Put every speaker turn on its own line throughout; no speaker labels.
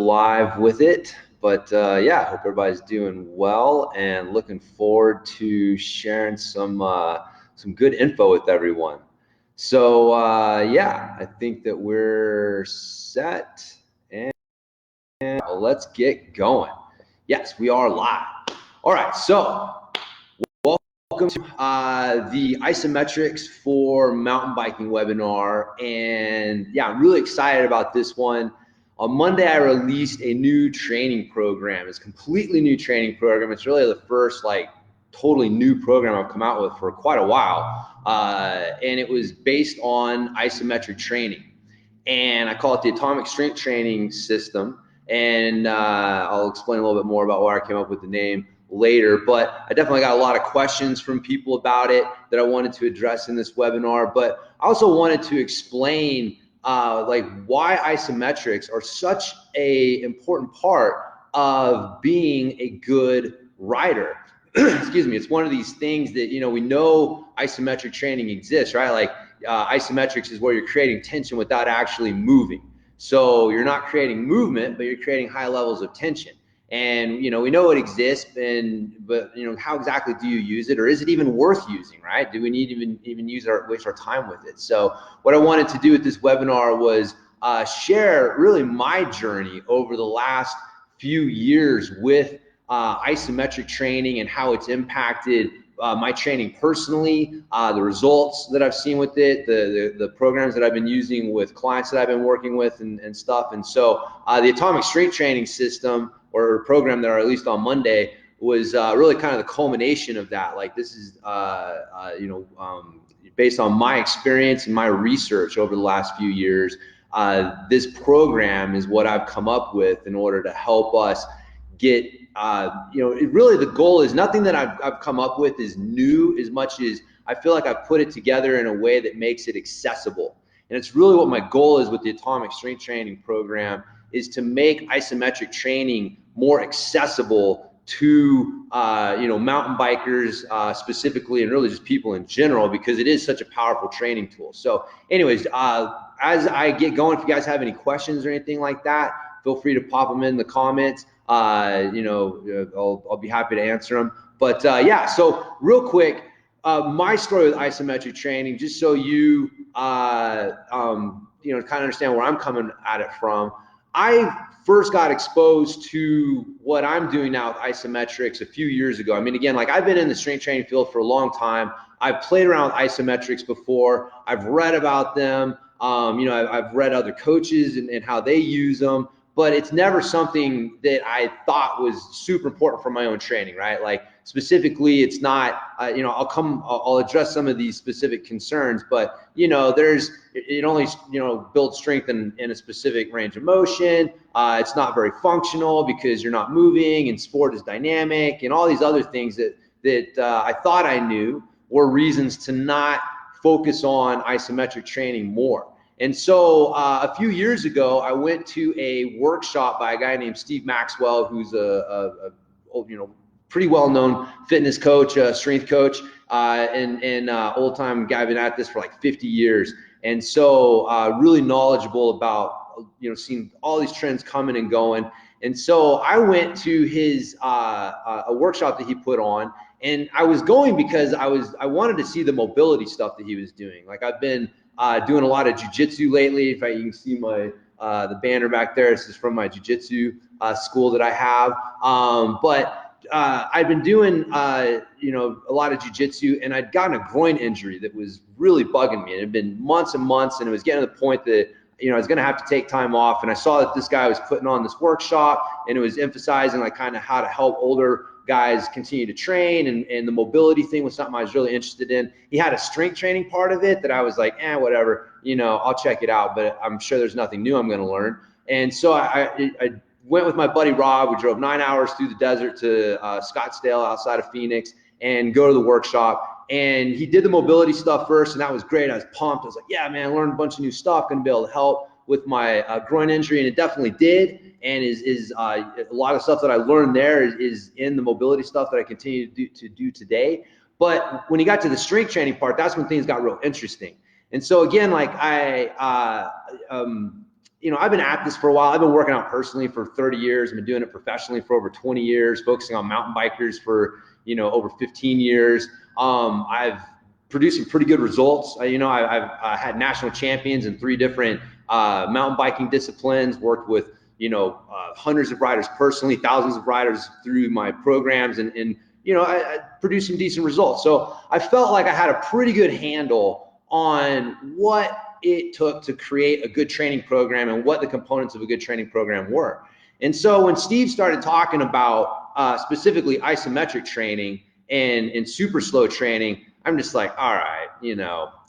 live with it. But yeah, hope everybody's doing well and looking forward to sharing some good info with everyone. So yeah, I think that we're set, and let's get going. Yes, we are live. All right, so welcome to the Isometrics for mountain biking webinar. And yeah, I'm really excited about this one. On Monday, I released a new training program. It's a completely new training program. It's really the first totally new program I've come out with for quite a while. And it was based on isometric training. And I call it the Atomic Strength Training System. And I'll explain a little bit more about why I came up with the name later, but I definitely got a lot of questions from people about it that I wanted to address in this webinar. But I also wanted to explain why isometrics are such a important part of being a good rider. Excuse me. It's one of these things that, we know isometric training exists, right? Isometrics is where you're creating tension without actually moving. So you're not creating movement, but you're creating high levels of tension. And, we know it exists, but how exactly do you use it, or is it even worth using, right? Do we need to even waste our time with it? So what I wanted to do with this webinar was share really my journey over the last few years with isometric training and how it's impacted my training personally, the results that I've seen with it, the programs that I've been using with clients that I've been working with and stuff. And so the Atomic Strength Training System, or program that I released on Monday, was really kind of the culmination of that. This is based on my experience and my research over the last few years. This program is what I've come up with in order to help us get really the goal is nothing that I've come up with is new, as much as I feel like I've put it together in a way that makes it accessible. And it's really what my goal is with the Atomic Strength Training program, is to make isometric training more accessible to mountain bikers specifically, and really just people in general, because it is such a powerful training tool. So anyways, as I get going, if you guys have any questions or anything like that, feel free to pop them in the comments. I'll be happy to answer them. But yeah, so real quick, my story with isometric training, just so you kind of understand where I'm coming at it from. I first got exposed to what I'm doing now with isometrics a few years ago. I mean, again, I've been in the strength training field for a long time. I've played around with isometrics before. I've read about them. I've read other coaches and how they use them, but it's never something that I thought was super important for my own training, right? Specifically, it's not, I'll address some of these specific concerns, but it only, builds strength in a specific range of motion. It's not very functional because you're not moving, and sport is dynamic, and all these other things that I thought I knew were reasons to not focus on isometric training more. And so a few years ago, I went to a workshop by a guy named Steve Maxwell, who's a pretty well-known fitness coach, strength coach, and old-time guy, been at this for 50 years. And so really knowledgeable about, seeing all these trends coming and going. And so I went to his a workshop that he put on, and I was going because I wanted to see the mobility stuff that he was doing. I've been doing a lot of jiu-jitsu lately. In fact, you can see my the banner back there. This is from my jiu-jitsu school that I have. But I've been doing a lot of jiu-jitsu, and I'd gotten a groin injury that was really bugging me. It had been months and months, and it was getting to the point that I was going to have to take time off. And I saw that this guy was putting on this workshop, and it was emphasizing kind of how to help older guys continue to train, and the mobility thing was something I was really interested in. He had a strength training part of it that I was like, whatever, I'll check it out, but I'm sure there's nothing new I'm going to learn. And so I went with my buddy Rob. We drove 9 hours through the desert to Scottsdale outside of Phoenix and go to the workshop. And he did the mobility stuff first, and that was great. I was pumped. I was like, yeah, man, I learned a bunch of new stuff, going to be able to help with my groin injury, and it definitely did. And is a lot of stuff that I learned there is in the mobility stuff that I continue to do today. But when he got to the strength training part, that's when things got real interesting. And so again, I've been at this for a while. I've been working out personally for 30 years. I've been doing it professionally for over 20 years, focusing on mountain bikers for, over 15 years. I've produced some pretty good results. I've had national champions in 3 different mountain biking disciplines, worked with, hundreds of riders personally, thousands of riders through my programs, and I produced some decent results. So I felt like I had a pretty good handle on what it took to create a good training program and what the components of a good training program were. And so when Steve started talking about specifically isometric training and super slow training, I'm just like, all right,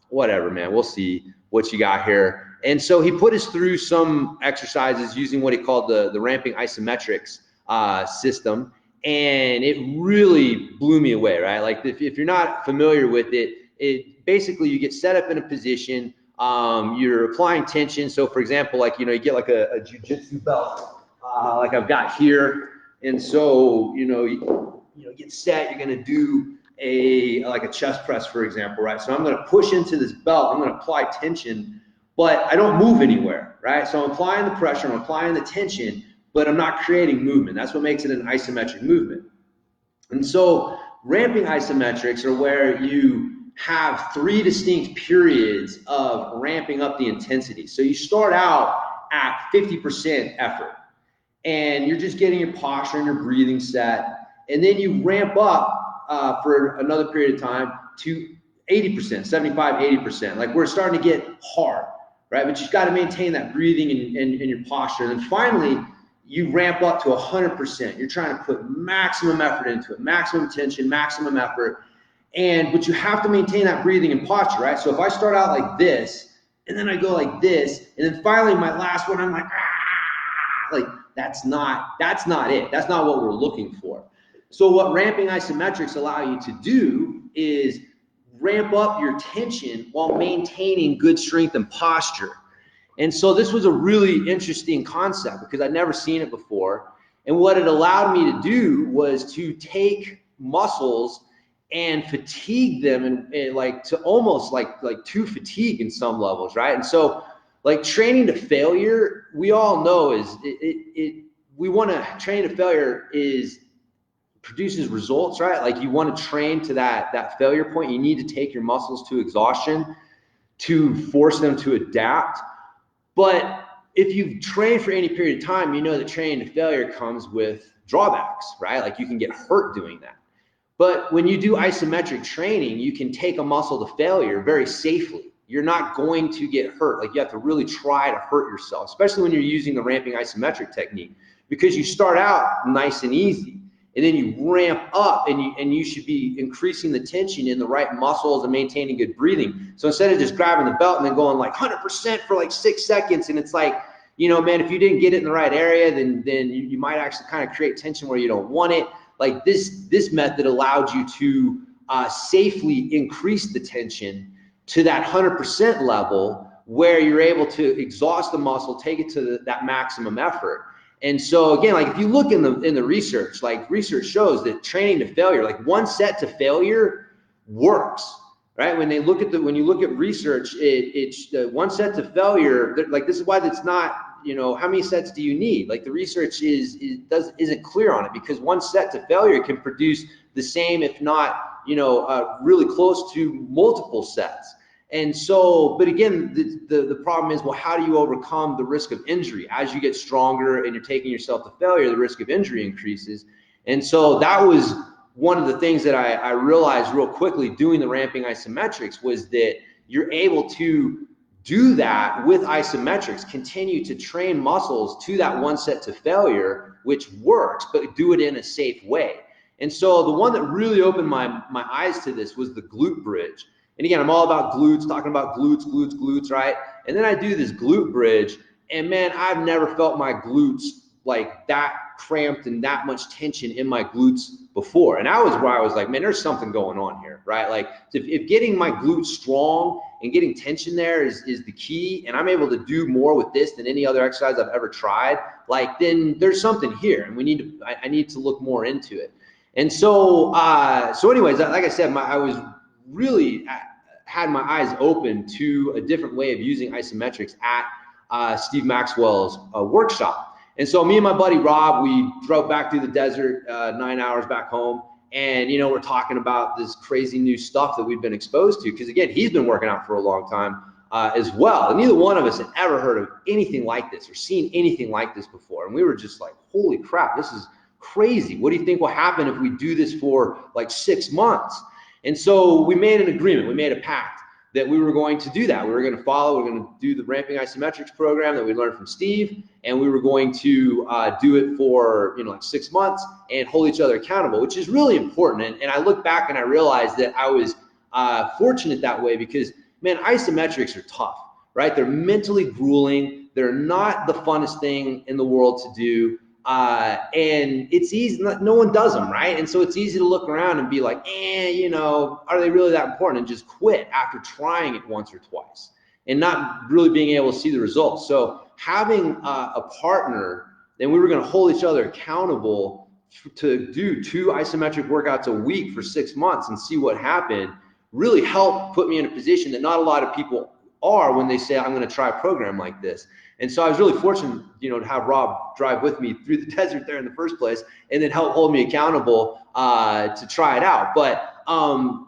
whatever, man, we'll see what you got here. And so he put us through some exercises using what he called the ramping isometrics system. And it really blew me away, right? Like if you're not familiar with it, basically you get set up in a position, you're applying tension. So for example, like, you get like a jiu-jitsu belt, like I've got here. And so, you get set, you're going to do like a chest press, for example, right? So I'm going to push into this belt, I'm going to apply tension, but I don't move anywhere, right? So I'm applying the pressure, I'm applying the tension, but I'm not creating movement. That's what makes it an isometric movement. And so ramping isometrics are where you have 3 distinct periods of ramping up the intensity. So you start out at 50% effort, and you're just getting your posture and your breathing set. And then you ramp up for another period of time to 80%, 75, 80%. Like we're starting to get hard, right? But you've got to maintain that breathing and your posture. And then finally, you ramp up to 100%. You're trying to put maximum effort into it, maximum tension, maximum effort. But you have to maintain that breathing and posture, right? So if I start out like this, and then I go like this, and then finally my last one, I'm like, like that's not it. That's not what we're looking for. So what ramping isometrics allow you to do is ramp up your tension while maintaining good strength and posture. And so this was a really interesting concept because I'd never seen it before. And what it allowed me to do was to take muscles and fatigue them and like to almost like to fatigue in some levels, right? And so like training to failure, we all know we want to train to failure produces results, right? Like you want to train to that failure point. You need to take your muscles to exhaustion to force them to adapt. But if you've trained for any period of time, you know that training to failure comes with drawbacks, right? Like you can get hurt doing that. But when you do isometric training, you can take a muscle to failure very safely. You're not going to get hurt. Like you have to really try to hurt yourself, especially when you're using the ramping isometric technique, because you start out nice and easy, and then you ramp up, and you should be increasing the tension in the right muscles and maintaining good breathing. So instead of just grabbing the belt and then going like 100% for like 6 seconds, and it's like, man, if you didn't get it in the right area, then you might actually kind of create tension where you don't want it. Like this method allowed you to safely increase the tension to that 100% level where you're able to exhaust the muscle, take it to that maximum effort. And so again, like if you look in the research, like research shows that training to failure, like 1 set to failure works, right? When you look at research, it's 1 set to failure. Like this is why it's not, how many sets do you need? Like the research isn't clear on it, because 1 set to failure can produce the same, if not, really close to multiple sets. And so, but again, the problem is, well, how do you overcome the risk of injury? As you get stronger and you're taking yourself to failure, the risk of injury increases. And so that was one of the things that I realized real quickly doing the ramping isometrics, was that you're able to do that with isometrics, continue to train muscles to that 1 set to failure, which works, but do it in a safe way. And so the one that really opened my eyes to this was the glute bridge. And again, I'm all about glutes, talking about glutes, right? And then I do this glute bridge, and man, I've never felt my glutes like that cramped and that much tension in my glutes before. And that was where I was like, man, there's something going on here, right? Like if getting my glutes strong and getting tension there is the key, and I'm able to do more with this than any other exercise I've ever tried, like then there's something here, and I need to look more into it. And so anyways, like I said, I was really had my eyes open to a different way of using isometrics at Steve Maxwell's workshop. And so me and my buddy Rob, we drove back through the desert, 9 hours back home. And, you know, we're talking about this crazy new stuff that we've been exposed to. Because again, he's been working out for a long time as well. And neither one of us had ever heard of anything like this or seen anything like this before. And we were just like, holy crap, this is crazy. What do you think will happen if we do this for like 6 months? And so we made an agreement. We made a pact that we were going to do that. We were going to follow, we're going to do the Ramping Isometrics program that we learned from Steve, and we were going to do it for, you know, like 6 months and hold each other accountable, which is really important. And I look back and I realized that I was fortunate that way because, man, isometrics are tough, right? They're mentally grueling. They're not the funnest thing in the world to do. And it's easy, no one does them, right? And so it's easy to look around and be like, you know, are they really that important? And just quit after trying it once or twice and not really being able to see the results. So having a partner, and we were going to hold each other accountable to do 2 isometric workouts a week for 6 months and see what happened, really helped put me in a position that not a lot of people are when they say, I'm going to try a program like this. And so I was really fortunate, you know, to have Rob drive with me through the desert there in the first place, and then help hold me accountable to try it out. But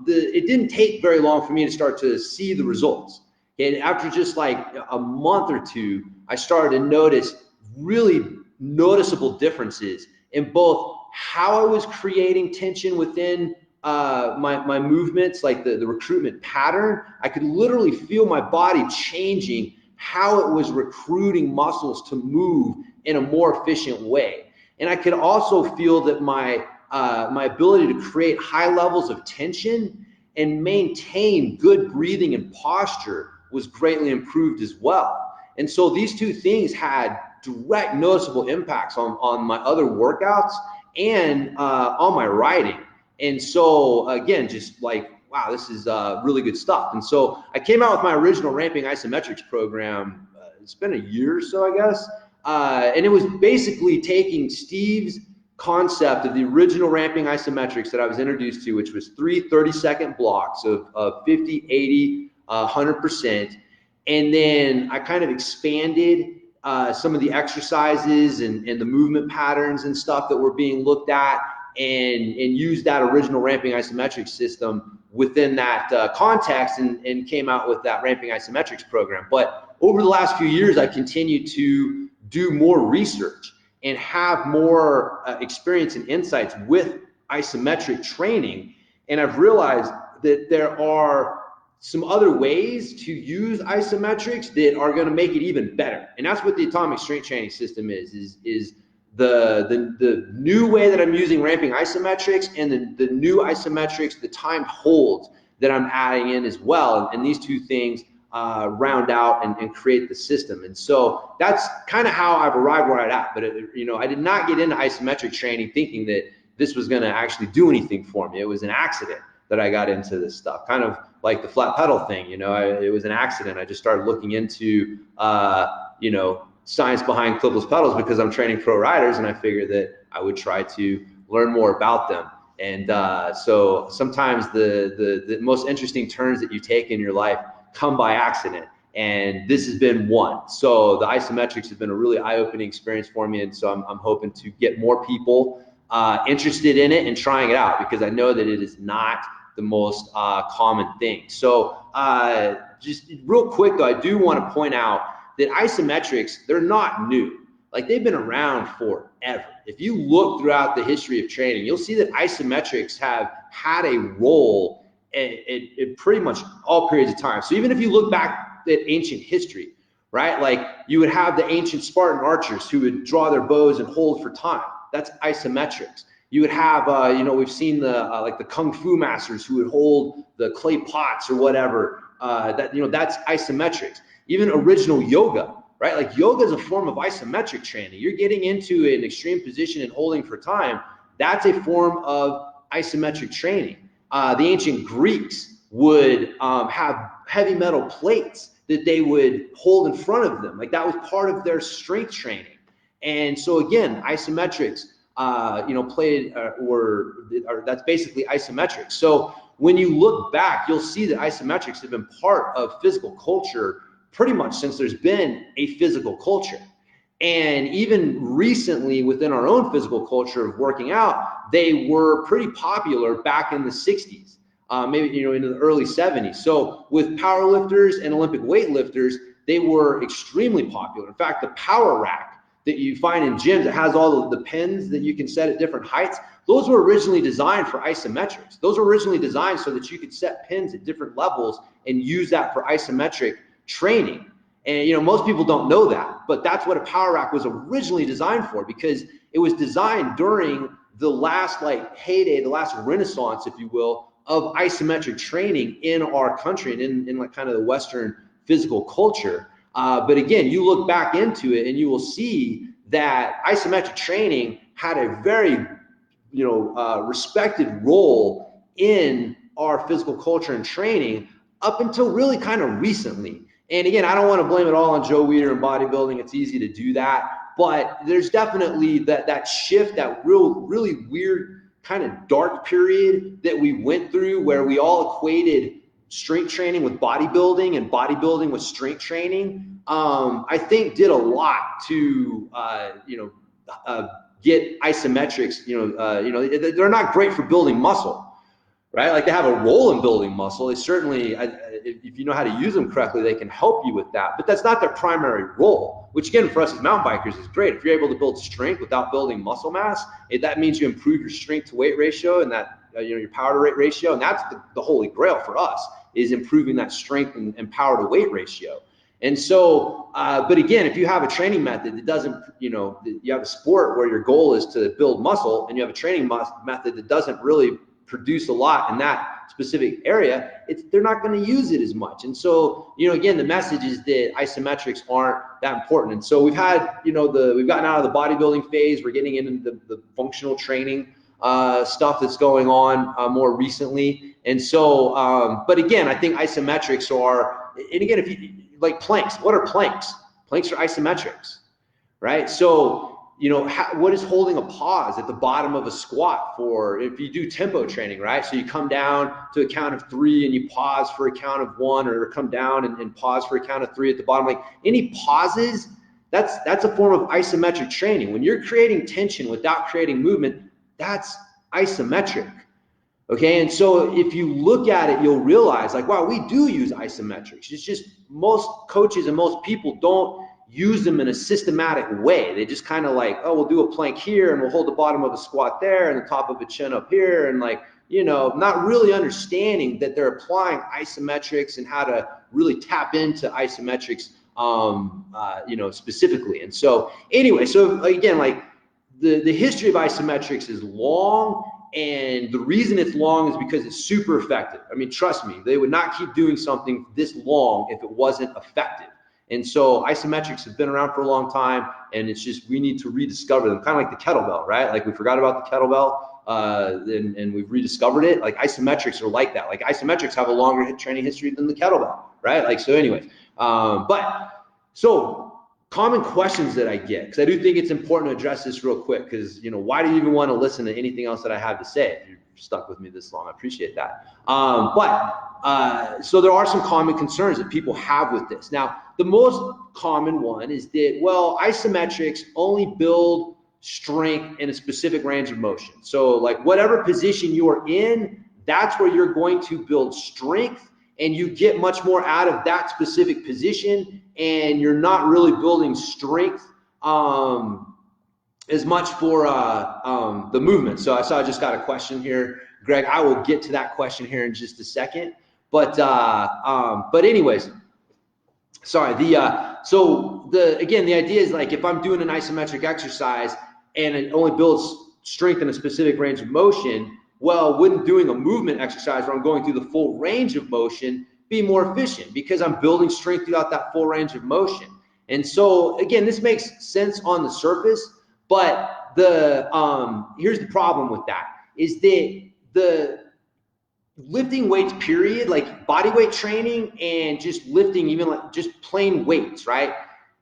it didn't take very long for me to start to see the results. And after just like a month or two, I started to notice really noticeable differences in both how I was creating tension within my movements, like the recruitment pattern. I could literally feel my body changing how it was recruiting muscles to move in a more efficient way. And I could also feel that my ability to create high levels of tension and maintain good breathing and posture was greatly improved as well. And so these 2 things had direct noticeable impacts on my other workouts and on my riding. And so again, just like, wow, this is really good stuff. And so I came out with my original Ramping Isometrics program. It's been a year or so, I guess. And it was basically taking Steve's concept of the original Ramping Isometrics that I was introduced to, which was 3 30-second blocks of 50, 80, 100%. And then I kind of expanded some of the exercises and the movement patterns and stuff that were being looked at, and use that original Ramping Isometrics system within that context, and came out with that Ramping Isometrics program. But over the last few years, I continued to do more research and have more experience and insights with isometric training. And I've realized that there are some other ways to use isometrics that are going to make it even better. And that's what the Atomic Strength Training System is the new way that I'm using Ramping Isometrics, and the new isometrics, the timed holds that I'm adding in as well. And these 2 things round out and create the system. And so that's kind of how I've arrived where I'm at. But you know, I did not get into isometric training thinking that this was going to actually do anything for me. It was an accident that I got into this stuff, kind of like the flat pedal thing. You know, it was an accident. I just started looking into, you know, science behind clipless pedals because I'm training pro riders, and I figured that I would try to learn more about them. And so sometimes the most interesting turns that you take in your life come by accident, and this has been one. So the isometrics have been a really eye-opening experience for me, and so I'm hoping to get more people interested in it and trying it out, because I know that it is not the most common thing. So just real quick though, I do want to point out that isometrics, they're not new. Like, they've been around forever. If you look throughout the history of training, you'll see that isometrics have had a role in pretty much all periods of time. So even if you look back at ancient history, right? Like, you would have the ancient Spartan archers who would draw their bows and hold for time. That's isometrics. You would have, you know, we've seen the like the kung fu masters who would hold the clay pots or whatever. That, you know, that's isometrics. Even original yoga, right? Like, yoga is a form of isometric training. You're getting into an extreme position and holding for time. That's a form of isometric training. The ancient Greeks would have heavy metal plates that they would hold in front of them. Like, that was part of their strength training. And so again, isometrics, you know, that's basically isometrics. So when you look back, you'll see that isometrics have been part of physical culture pretty much since there's been a physical culture. And even recently within our own physical culture of working out, they were pretty popular back in the 60s, maybe, into the early 70s. So with powerlifters and Olympic weightlifters, they were extremely popular. In fact, the power rack that you find in gyms that has all of the pins that you can set at different heights, those were originally designed for isometrics. Those were originally designed so that you could set pins at different levels and use that for isometric training. And most people don't know that, but that's what a power rack was originally designed for, because it was designed during the last heyday, the last renaissance, if you will, of isometric training in our country and in like kind of the Western physical culture. But again, you look back into it and you will see that isometric training had a very, respected role in our physical culture and training up until really kind of recently. And again, I don't want to blame it all on Joe Weider and bodybuilding. It's easy to do that, but there's definitely that shift, that really weird kind of dark period that we went through where we all equated strength training with bodybuilding and bodybuilding with strength training. I think did a lot to, get isometrics, they're not great for building muscle. Right? Like they have a role in building muscle. They certainly, if you know how to use them correctly, they can help you with that. But that's not their primary role, which again, for us as mountain bikers is great. If you're able to build strength without building muscle mass, that means you improve your strength to weight ratio and that, your power to weight ratio. And that's the holy grail for us, is improving that strength and power to weight ratio. And so, but again, if you have a training method that doesn't, you have a sport where your goal is to build muscle and you have a training method that doesn't really produce a lot in that specific area, they're not going to use it as much. And so, again, the message is that isometrics aren't that important. And so we've had, we've gotten out of the bodybuilding phase. We're getting into the functional training stuff that's going on more recently. And so, but again, I think isometrics are, and again, if you like planks, what are planks? Planks are isometrics, right? So, what is holding a pause at the bottom of a squat for if you do tempo training, right? So you come down to a count of 3 and you pause for a count of 1, or come down and pause for a count of 3 at the bottom. Like any pauses, that's a form of isometric training. When you're creating tension without creating movement, that's isometric. Okay, and so if you look at it, you'll realize like, wow, we do use isometrics. It's just most coaches and most people don't use them in a systematic way. They just kind of like, oh, we'll do a plank here and we'll hold the bottom of a squat there and the top of a chin up here, and not really understanding that they're applying isometrics and how to really tap into isometrics, specifically. And so anyway, so again, like the history of isometrics is long, and the reason it's long is because it's super effective. I mean, trust me, they would not keep doing something this long if it wasn't effective. And so isometrics have been around for a long time, and it's just we need to rediscover them, kind of like the kettlebell, right? Like we forgot about the kettlebell, and we've rediscovered it. Like isometrics are like that. Like isometrics have a longer training history than the kettlebell, right? Like so, anyways. So common questions that I get, because I do think it's important to address this real quick, because why do you even want to listen to anything else that I have to say? If you're stuck with me this long, I appreciate that. So there are some common concerns that people have with this. Now, the most common one is that, well, isometrics only build strength in a specific range of motion. So like whatever position you are in, that's where you're going to build strength, and you get much more out of that specific position, and you're not really building strength as much for the movement. So I saw I just got a question here, Greg. I will get to that question here in just a second. But anyways, sorry. Again, the idea is like if I'm doing an isometric exercise and it only builds strength in a specific range of motion, well, wouldn't doing a movement exercise where I'm going through the full range of motion be more efficient, because I'm building strength throughout that full range of motion? And so again, this makes sense on the surface, but here's the problem with that, is that the lifting weights period, like body weight training and just lifting, even like just plain weights, right,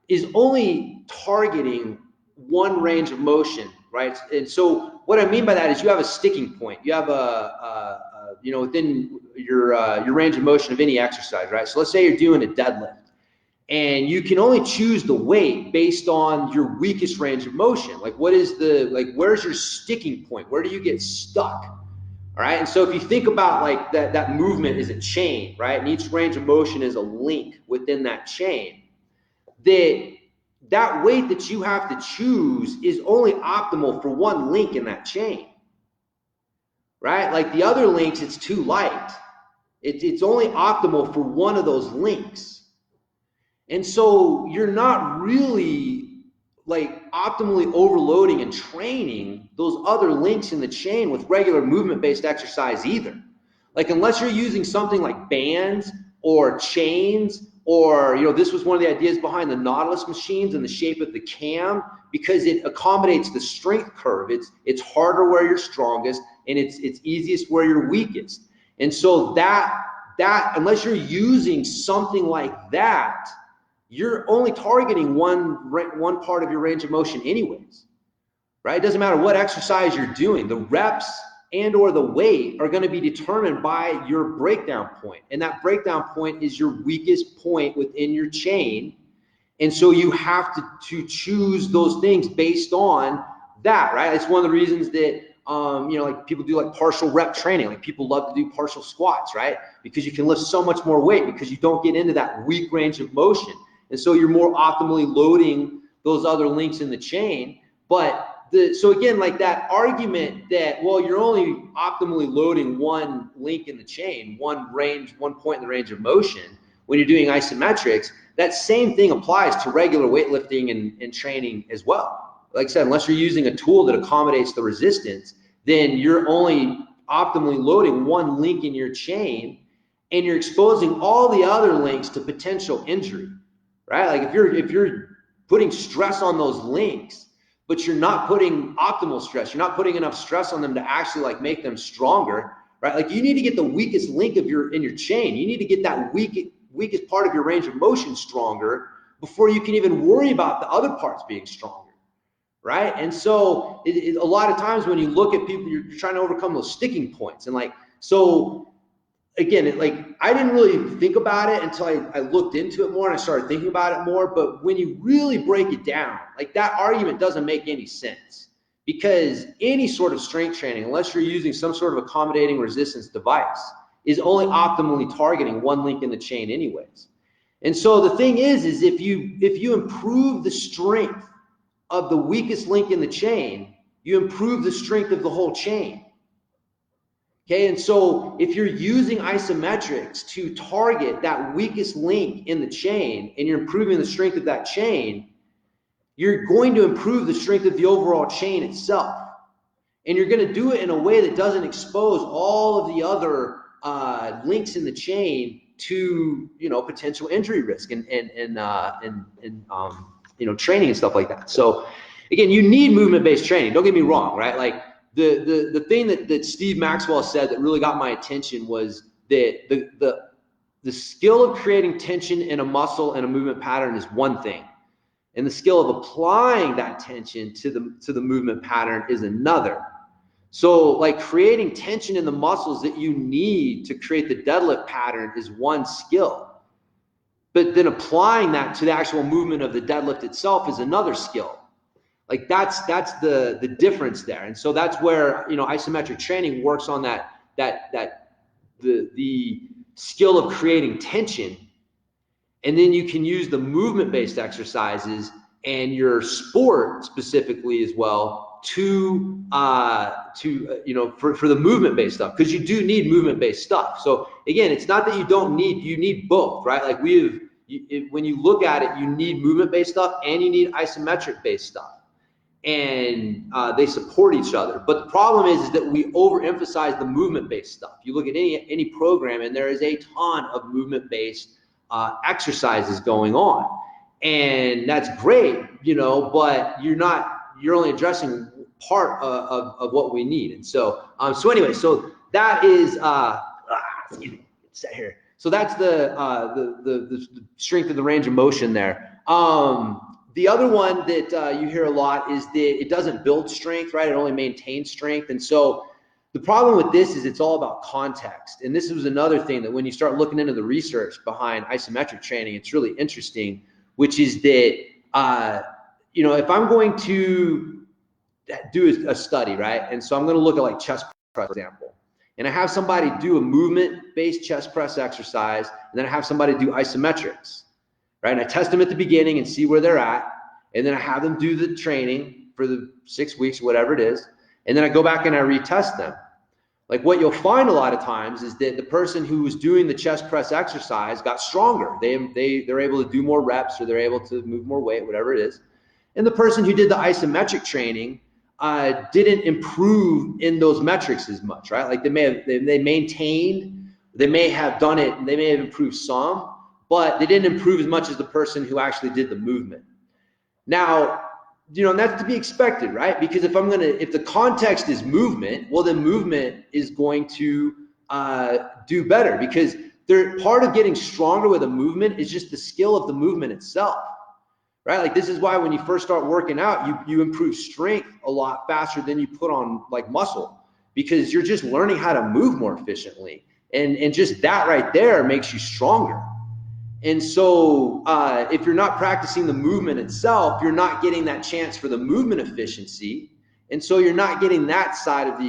is only targeting one range of motion, right? And so what I mean by that is you have a sticking point. You have within your range of motion of any exercise, right? So let's say you're doing a deadlift, And you can only choose the weight based on your weakest range of motion. Like where's your sticking point? Where do you get stuck? All right. And so if you think about like that movement is a chain, right? And each range of motion is a link within that chain. That weight that you have to choose is only optimal for one link in that chain, right? Like the other links, it's too light. It's only optimal for one of those links. And so you're not really like optimally overloading and training those other links in the chain with regular movement-based exercise either. Like unless you're using something like bands or chains, or, you know, this was one of the ideas behind the Nautilus machines and the shape of the cam, because it accommodates the strength curve. It's harder where you're strongest, and it's easiest where you're weakest. And so that unless you're using something like that, you're only targeting one part of your range of motion anyways, right? It doesn't matter what exercise you're doing. The reps and or the weight are going to be determined by your breakdown point. And that breakdown point is your weakest point within your chain. And so you have to choose those things based on that, right? It's one of the reasons that, you know, like people do like partial rep training. Like people love to do partial squats, right? Because you can lift so much more weight because you don't get into that weak range of motion. And so you're more optimally loading those other links in the chain. But so again, like that argument that, well, you're only optimally loading one link in the chain, one point in the range of motion when you're doing isometrics, that same thing applies to regular weightlifting and training as well. Like I said, unless you're using a tool that accommodates the resistance, then you're only optimally loading one link in your chain, and you're exposing all the other links to potential injury, right? Like if you're putting stress on those links, but you're not putting optimal stress, you're not putting enough stress on them to actually like make them stronger, right? Like you need to get the weakest link in your chain. You need to get that weakest part of your range of motion stronger before you can even worry about the other parts being stronger, right? And so a lot of times when you look at people, you're trying to overcome those sticking points. And like, so again, like I didn't really think about it until I looked into it more and I started thinking about it more. But when you really break it down, like that argument doesn't make any sense, because any sort of strength training, unless you're using some sort of accommodating resistance device, is only optimally targeting one link in the chain anyways. And so the thing is if you improve the strength of the weakest link in the chain, you improve the strength of the whole chain. Okay, and so if you're using isometrics to target that weakest link in the chain and you're improving the strength of that chain, you're going to improve the strength of the overall chain itself. And you're going to do it in a way that doesn't expose all of the other links in the chain to, you know, potential injury risk and you know, training and stuff like that. So again, you need movement-based training. Don't get me wrong, right? Like the thing that Steve Maxwell said that really got my attention was that the skill of creating tension in a muscle and a movement pattern is one thing, and the skill of applying that tension to the movement pattern is another. So like creating tension in the muscles that you need to create the deadlift pattern is one skill, but then applying that to the actual movement of the deadlift itself is another skill. Like that's the difference there. And so that's where, you know, isometric training works on the skill of creating tension. And then you can use the movement-based exercises and your sport specifically as well to you know, for the movement-based stuff, because you do need movement-based stuff. So again, it's not that you need both, right? Like when you look at it, you need movement-based stuff and you need isometric-based stuff. And they support each other. But the problem is that we overemphasize the movement-based stuff. You look at any program, and there is a ton of movement-based exercises going on, and that's great, you know. But you're only addressing part of what we need. And so anyway, so that is excuse me, sit here. So that's the strength of the range of motion there. The other one that you hear a lot is that it doesn't build strength, right? It only maintains strength. And so The problem with this is it's all about context. And this was another thing that when you start looking into the research behind isometric training, it's really interesting, which is that, if I'm going to do a study, right? And so I'm going to look at like chest press, for example, and I have somebody do a movement-based chest press exercise, and then I have somebody do isometrics, right? And I test them at the beginning and see where they're at, and then I have them do the training for the 6 weeks, whatever it is, and then I go back and I retest them. Like what you'll find a lot of times is that the person who was doing the chest press exercise got stronger. They're able to do more reps, or they're able to move more weight, whatever it is. And the person who did the isometric training didn't improve in those metrics as much, right? Like they maintained, they may have done it, they may have improved some, but they didn't improve as much as the person who actually did the movement. Now, and that's to be expected, right? Because if the context is movement, well, then movement is going to do better, because part of getting stronger with a movement is just the skill of the movement itself, right? Like this is why when you first start working out, you improve strength a lot faster than you put on like muscle, because you're just learning how to move more efficiently. And just that right there makes you stronger. And so if you're not practicing the movement itself, you're not getting that chance for the movement efficiency. And so you're not getting that side of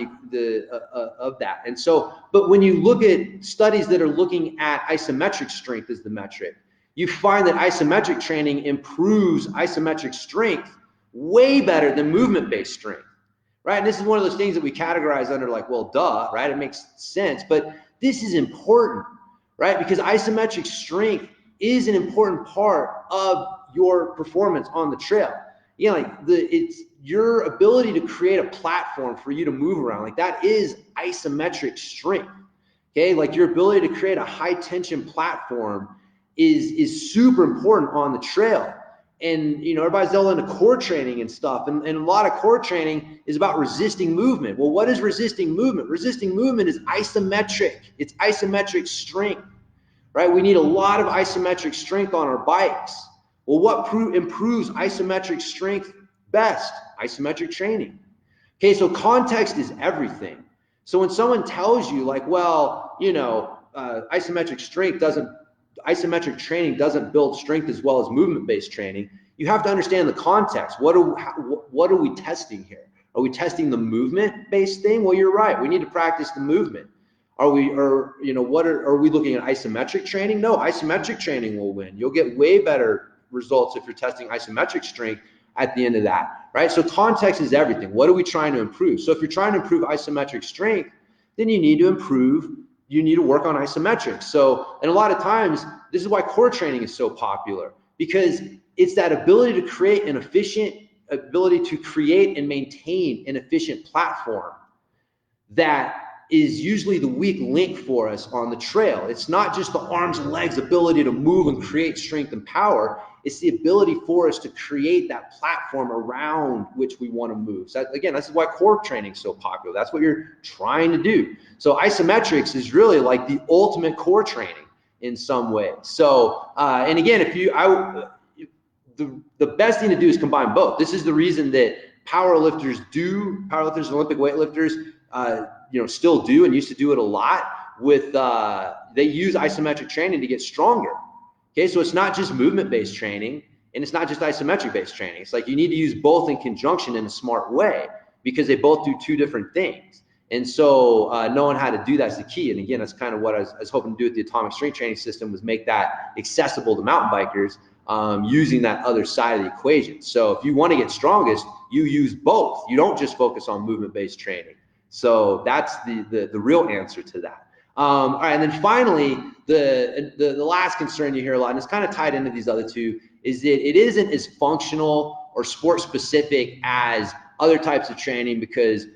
of that. And so, but when you look at studies that are looking at isometric strength as the metric, you find that isometric training improves isometric strength way better than movement-based strength, right? And this is one of those things that we categorize under like, well, duh, right? It makes sense, but this is important, right? Because isometric strength is an important part of your performance on the trail. It's your ability to create a platform for you to move around. Like that is isometric strength. Okay, like your ability to create a high tension platform is super important on the trail. And everybody's all into core training and stuff, and a lot of core training is about resisting movement. Well, what is resisting movement? Resisting movement is isometric. It's isometric strength. Right? We need a lot of isometric strength on our bikes. Well, what improves isometric strength best? Isometric training. Okay, so context is everything. So when someone tells you like, well, isometric training doesn't build strength as well as movement-based training, you have to understand the context. What are we testing here? Are we testing the movement-based thing? Well, you're right. We need to practice the movement. Are we looking at isometric training? No, isometric training will win. You'll get way better results if you're testing isometric strength at the end of that, right? So context is everything. What are we trying to improve? So if you're trying to improve isometric strength, then you need to work on isometrics. So, and a lot of times, this is why core training is so popular, because it's that ability to create and maintain an efficient platform that is usually the weak link for us on the trail. It's not just the arms and legs ability to move and create strength and power. It's the ability for us to create that platform around which we want to move. So again, this is why core training is so popular. That's what you're trying to do. So isometrics is really like the ultimate core training in some way. So, and again, the best thing to do is combine both. This is the reason that powerlifters and Olympic weightlifters, still do and used to do it a lot with, they use isometric training to get stronger. Okay, so it's not just movement-based training and it's not just isometric-based training. It's like you need to use both in conjunction in a smart way, because they both do two different things. And so knowing how to do that is the key. And again, that's kind of what I was hoping to do with the Atomic Strength Training System, was make that accessible to mountain bikers using that other side of the equation. So if you want to get strongest, you use both. You don't just focus on movement-based training. So that's the real answer to that. All right, and then finally, the last concern you hear a lot, and it's kind of tied into these other two, is that it isn't as functional or sport specific as other types of training, because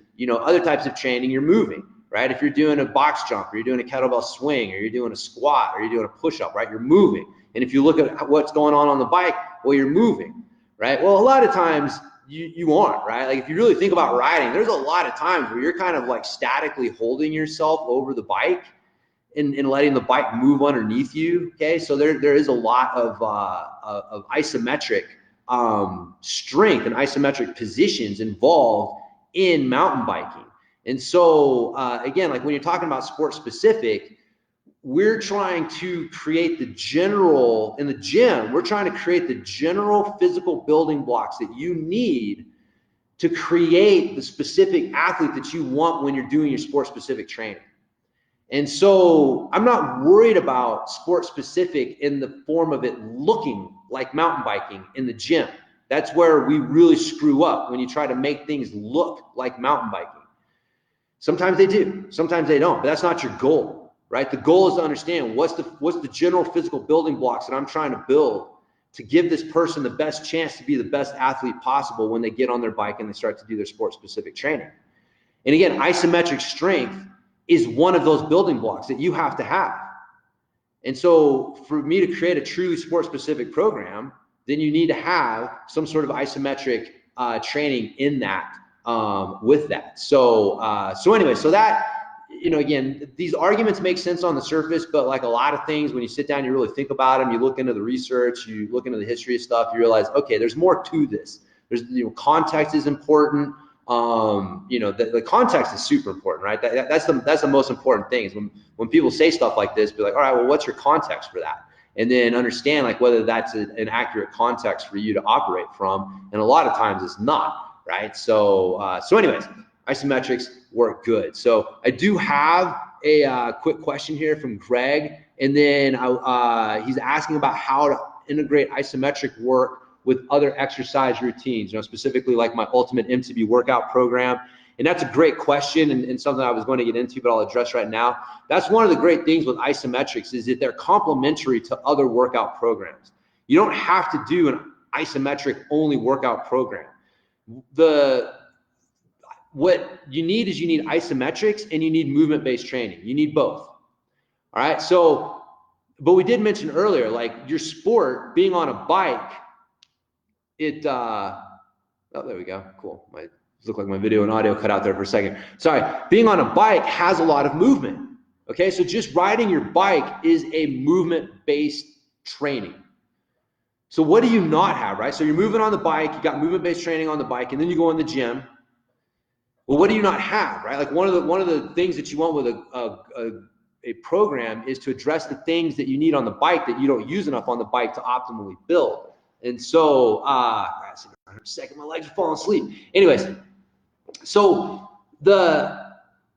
other types of training you're moving, right? If you're doing a box jump, or you're doing a kettlebell swing, or you're doing a squat, or you're doing a push-up, right? You're moving. And if you look at what's going on the bike, well, you're moving, right? Well, a lot of times you aren't, right? Like if you really think about riding, there's a lot of times where you're kind of like statically holding yourself over the bike and letting the bike move underneath you. Okay, so there is a lot of isometric strength and isometric positions involved in mountain biking. And so again, like when you're talking about sport specific, we're trying to create the general, in the gym, we're trying to create the general physical building blocks that you need to create the specific athlete that you want when you're doing your sport specific training. And so I'm not worried about sport specific in the form of it looking like mountain biking in the gym. That's where we really screw up, when you try to make things look like mountain biking. Sometimes they do, sometimes they don't, but that's not your goal, right? The goal is to understand what's the general physical building blocks that I'm trying to build to give this person the best chance to be the best athlete possible when they get on their bike and they start to do their sport specific training. And again, isometric strength is one of those building blocks that you have to have. And so for me to create a truly sport specific program, then you need to have some sort of isometric training in that, with that. So anyway, so that, you know, again, these arguments make sense on the surface, but like a lot of things, when you sit down, you really think about them, you look into the research, you look into the history of stuff, you realize, okay, there's more to this. There's, you know, context is important. You know, the context is super important, right? That's the most important thing, is when people say stuff like this, be like, all right, well, what's your context for that? And then understand like whether that's an accurate context for you to operate from. And a lot of times it's not, right? So anyways, isometrics work good. So I do have a quick question here from Greg, and then he's asking about how to integrate isometric work with other exercise routines, you know, specifically like my ultimate MTB workout program. And that's a great question, and something I was going to get into, but I'll address right now. That's one of the great things with isometrics, is that they're complementary to other workout programs. You don't have to do an isometric only workout program. What you need is, you need isometrics and you need movement-based training. You need both. All right. So, but we did mention earlier, like your sport being on a bike, oh, there we go. Cool. Looked like my video and audio cut out there for a second. Sorry. Being on a bike has a lot of movement. Okay. So just riding your bike is a movement-based training. So what do you not have, right? So you're moving on the bike, you got movement-based training on the bike, and then you go in the gym. Well, what do you not have, right? Like one of the things that you want with a program is to address the things that you need on the bike that you don't use enough on the bike to optimally build. And so, for a second, my legs are falling asleep. Anyways, so the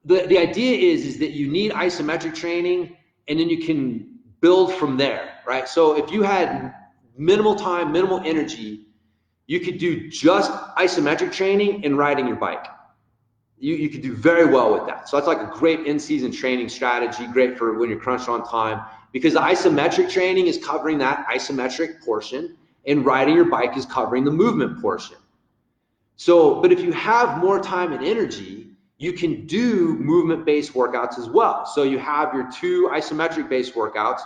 idea is that you need isometric training, and then you can build from there, right? So if you had minimal time, minimal energy, you could do just isometric training and riding your bike. You could do very well with that. So that's like a great in-season training strategy, great for when you're crunched on time, because the isometric training is covering that isometric portion, and riding your bike is covering the movement portion. So, but if you have more time and energy, you can do movement-based workouts as well. So you have your 2 isometric-based workouts.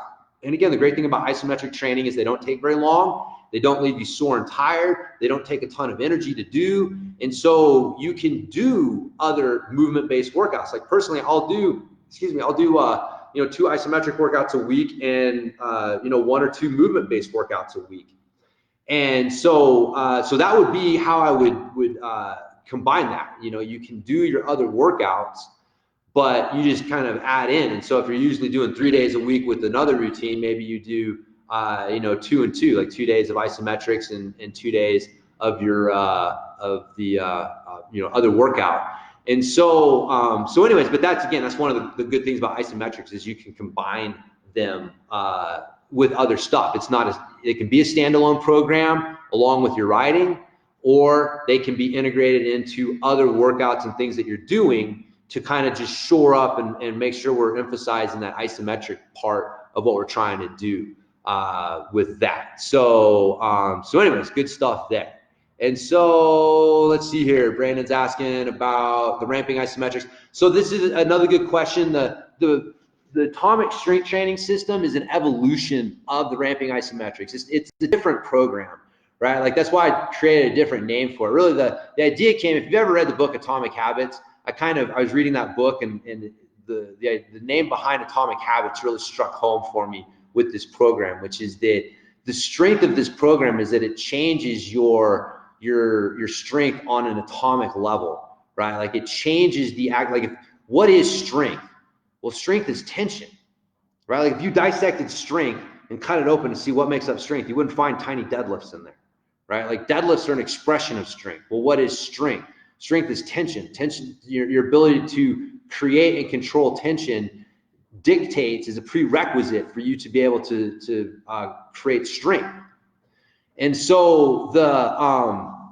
And again, the great thing about isometric training is they don't take very long. They don't leave you sore and tired. They don't take a ton of energy to do. And so you can do other movement-based workouts. Like personally, I'll do 2 isometric workouts a week, and 1 or 2 movement-based workouts a week. And so that would be how I would combine that. You know, you can do your other workouts, but you just kind of add in. And so if you're usually doing 3 days a week with another routine, maybe you do 2 and 2, like 2 days of isometrics and 2 days of your other workout. And so anyways, but that's one of the good things about isometrics, is you can combine them with other stuff. It can be a standalone program along with your riding, or they can be integrated into other workouts and things that you're doing to kind of just shore up and make sure we're emphasizing that isometric part of what we're trying to do with that. So anyways, good stuff there. And so let's see here. Brandon's asking about the ramping isometrics. So this is another good question. The Atomic Strength Training System is an evolution of the ramping isometrics. It's a different program, right? Like that's why I created a different name for it. Really, the idea came, if you've ever read the book Atomic Habits, I was reading that book, and the name behind Atomic Habits really struck home for me with this program, which is that the strength of this program is that it changes your strength on an atomic level, right? Like it changes the act. Like what is strength? Well, strength is tension, right? Like if you dissected strength and cut it open to see what makes up strength, you wouldn't find tiny deadlifts in there, right? Like deadlifts are an expression of strength. Well, what is strength? Strength is tension. Tension, your ability to create and control tension dictates, is a prerequisite for you to be able to create strength. And so so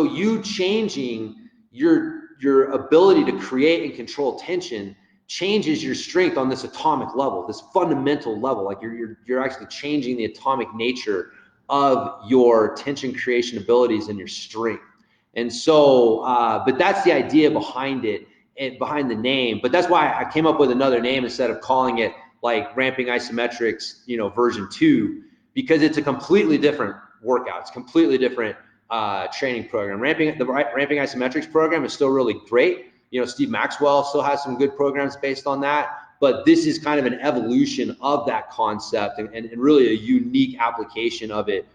you changing your ability to create and control tension changes your strength on this atomic level, this fundamental level. Like you're actually changing the atomic nature of your tension creation abilities and your strength. And so, but that's the idea behind it and behind the name. But that's why I came up with another name instead of calling it like Ramping Isometrics, version 2, because it's a completely different workout. It's completely different training program. The Ramping Isometrics program is still really great. Steve Maxwell still has some good programs based on that, but this is kind of an evolution of that concept and really a unique application of it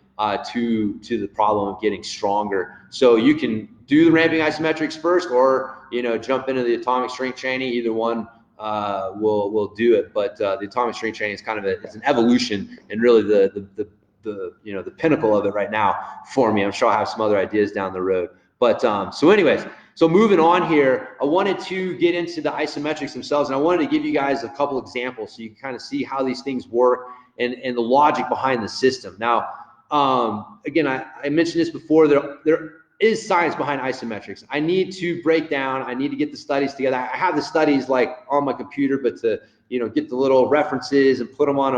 to the problem of getting stronger. So you can do the Ramping Isometrics first, or jump into the atomic strength training. Either one will do it, but the atomic strength training is kind of it's an evolution and really the pinnacle of it right now for me. I'm sure I'll have some other ideas down the road. But so anyways, so moving on here, I wanted to get into the isometrics themselves, and I wanted to give you guys a couple examples so you can kind of see how these things work and the logic behind the system. Now, again, I mentioned this before, there is science behind isometrics. I need to break down, I need to get the studies together. I have the studies like on my computer, but to get the little references and put them on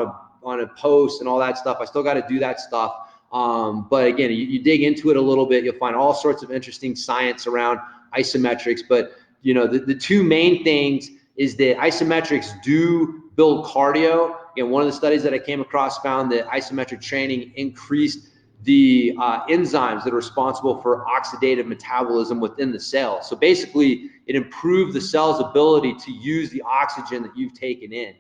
a post and all that stuff, I still got to do that stuff. But again, you dig into it a little bit, you'll find all sorts of interesting science around isometrics. But the two main things is that isometrics do build cardio. Again, one of the studies that I came across found that isometric training increased the enzymes that are responsible for oxidative metabolism within the cell. So basically, it improved the cell's ability to use the oxygen that you've taken in.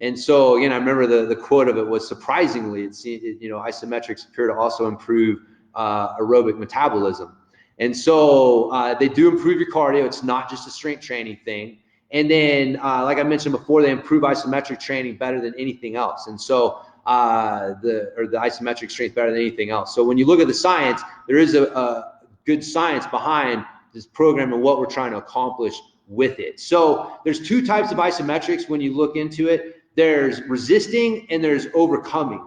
And so again, I remember the quote of it was, surprisingly, isometrics appear to also improve aerobic metabolism. And so they do improve your cardio. It's not just a strength training thing. And then, like I mentioned before, they improve isometric training better than anything else. And so the isometric strength better than anything else. So when you look at the science, there is a good science behind this program and what we're trying to accomplish with it. So there's two types of isometrics when you look into it. There's resisting and there's overcoming.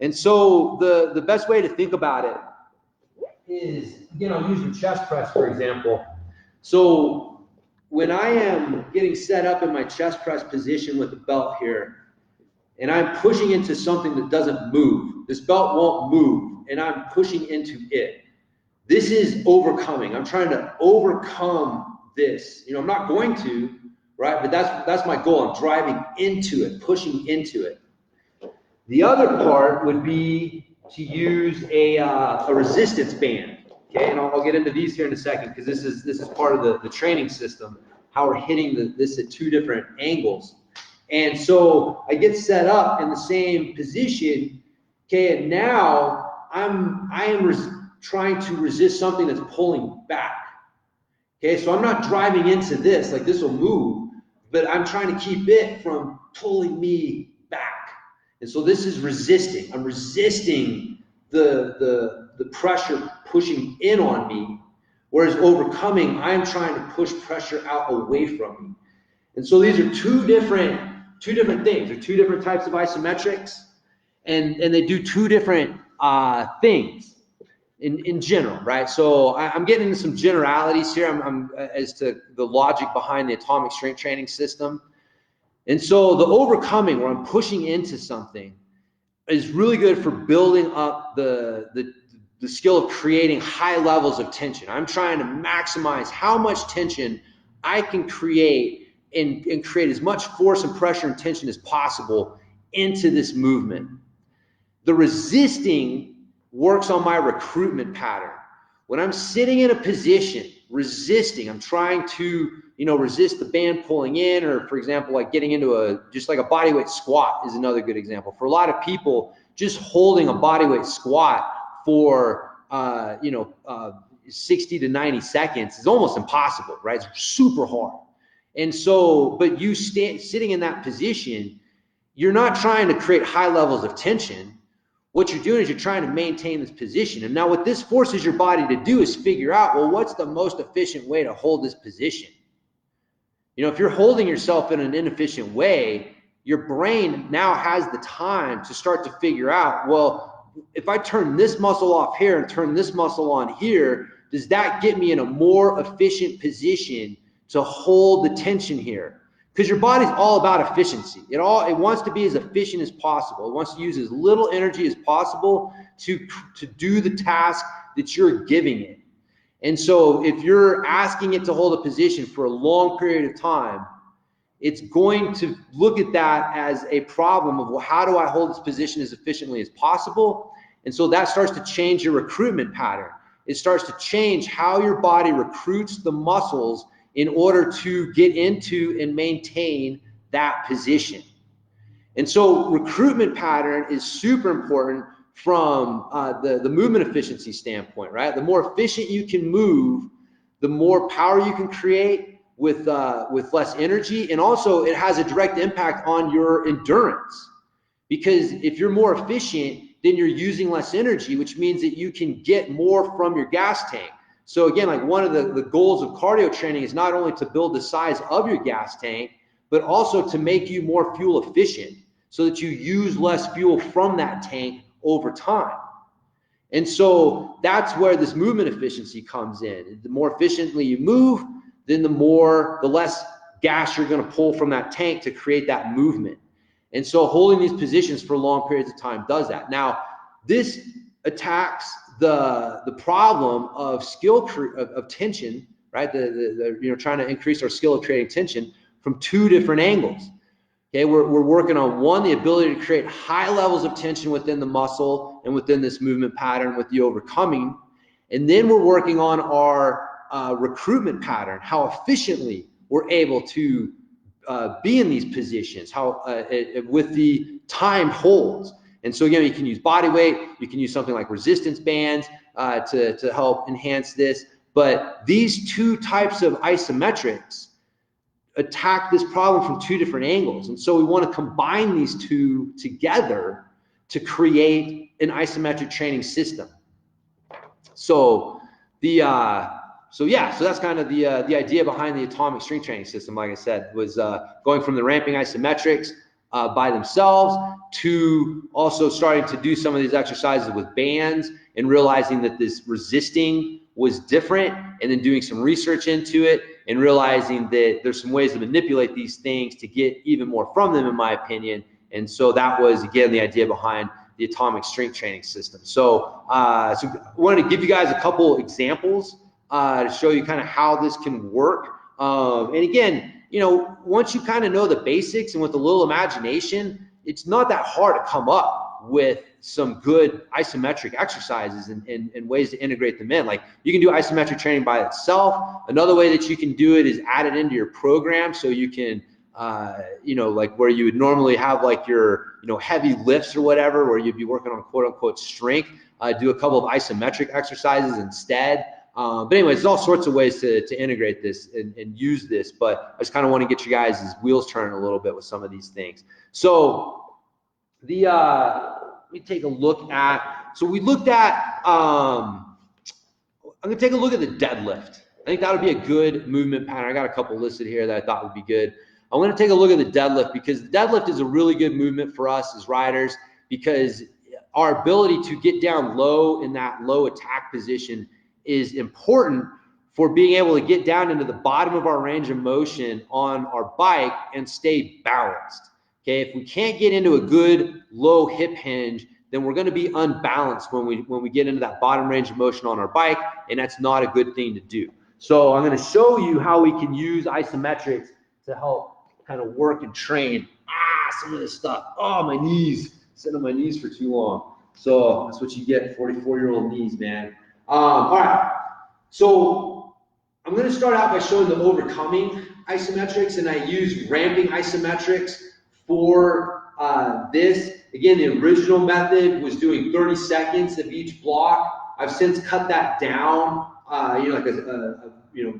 And so the best way to think about it is, I'll use the chest press, for example. So when I am getting set up in my chest press position with the belt here, and I'm pushing into something that doesn't move, this belt won't move, and I'm pushing into it. This is overcoming. I'm trying to overcome this. I'm not going to, right? But that's my goal. I'm driving into it, pushing into it. The other part would be to use a resistance band. Okay, and I'll get into these here in a second, because this is part of the training system, how we're hitting this at two different angles. And so I get set up in the same position. Okay, and now I am trying to resist something that's pulling back. Okay, so I'm not driving into this, like this will move, but I'm trying to keep it from pulling me back. And so this is resisting. I'm resisting the pressure pushing in on me, whereas overcoming, I'm trying to push pressure out away from me. And so these are two different things. They're two different types of isometrics, and they do two different things in general, right? So I'm getting into some generalities here. I'm as to the logic behind the atomic strength training system. And so the overcoming, where I'm pushing into something, is really good for building up the skill of creating high levels of tension. I'm trying to maximize how much tension I can create and create as much force and pressure and tension as possible into this movement. The resisting works on my recruitment pattern. When I'm sitting in a position, resisting, I'm trying to, resist the band pulling in, or for example, like getting into just like a bodyweight squat is another good example. For a lot of people, just holding a bodyweight squat for, 60 to 90 seconds is almost impossible, right? It's super hard. And so, but you sitting in that position, you're not trying to create high levels of tension. What you're doing is you're trying to maintain this position. And now what this forces your body to do is figure out, well, what's the most efficient way to hold this position? You know, if you're holding yourself in an inefficient way, your brain now has the time to start to figure out, well, if I turn this muscle off here and turn this muscle on here, does that get me in a more efficient position to hold the tension here? Because your body's all about efficiency. It wants to be as efficient as possible. It wants to use as little energy as possible to do the task that you're giving it. And so if you're asking it to hold a position for a long period of time, it's going to look at that as a problem of, well, how do I hold this position as efficiently as possible? And so that starts to change your recruitment pattern. It starts to change how your body recruits the muscles in order to get into and maintain that position. And so recruitment pattern is super important from the movement efficiency standpoint, right? The more efficient you can move, the more power you can create with less energy. And also it has a direct impact on your endurance, because if you're more efficient, then you're using less energy, which means that you can get more from your gas tank. So again, like one of the goals of cardio training is not only to build the size of your gas tank, but also to make you more fuel efficient so that you use less fuel from that tank over time. And so that's where this movement efficiency comes in. The more efficiently you move, then the less gas you're going to pull from that tank to create that movement. And so holding these positions for long periods of time does that. Now, this attacks the problem of of tension, right? The trying to increase our skill of creating tension from two different angles. Okay, we're working on one, the ability to create high levels of tension within the muscle and within this movement pattern with the overcoming. And then we're working on our recruitment pattern, how efficiently we're able to be in these positions, how with the timed holds. And so again, you can use body weight, you can use something like resistance bands to help enhance this. But these two types of isometrics attack this problem from two different angles. And so we want to combine these two together to create an isometric training system. So so that's kind of the idea behind the atomic strength training system. Like I said, was going from the ramping isometrics by themselves to also starting to do some of these exercises with bands and realizing that this resisting was different, and then doing some research into it and realizing that there's some ways to manipulate these things to get even more from them, in my opinion. And so that was, again, the idea behind the atomic strength training system. So I wanted to give you guys a couple examples to show you kind of how this can work. And again, once you kind of know the basics and with a little imagination, it's not that hard to come up with some good isometric exercises and ways to integrate them in. Like, you can do isometric training by itself. Another way that you can do it is add it into your program. So you can, like where you would normally have like your, heavy lifts or whatever, where you'd be working on quote unquote strength, do a couple of isometric exercises instead. But anyways, there's all sorts of ways to integrate this and use this, but I just kind of want to get you guys' wheels turning a little bit with some of these things. So let me take a look at, so we looked at, I'm going to take a look at the deadlift. I think that would be a good movement pattern. I got a couple listed here that I thought would be good. I'm going to take a look at the deadlift, because the deadlift is a really good movement for us as riders, because our ability to get down low in that low attack position is important for being able to get down into the bottom of our range of motion on our bike and stay balanced. Okay, if we can't get into a good low hip hinge, then we're going to be unbalanced when we get into that bottom range of motion on our bike, and that's not a good thing to do. So I'm going to show you how we can use isometrics to help kind of work and train some of this stuff. Oh, my knees, sitting on my knees for too long. So that's what you get, 44-year-old knees, man. All right, so I'm going to start out by showing the overcoming isometrics, and I use ramping isometrics for this. Again, the original method was doing 30 seconds of each block. I've since cut that down like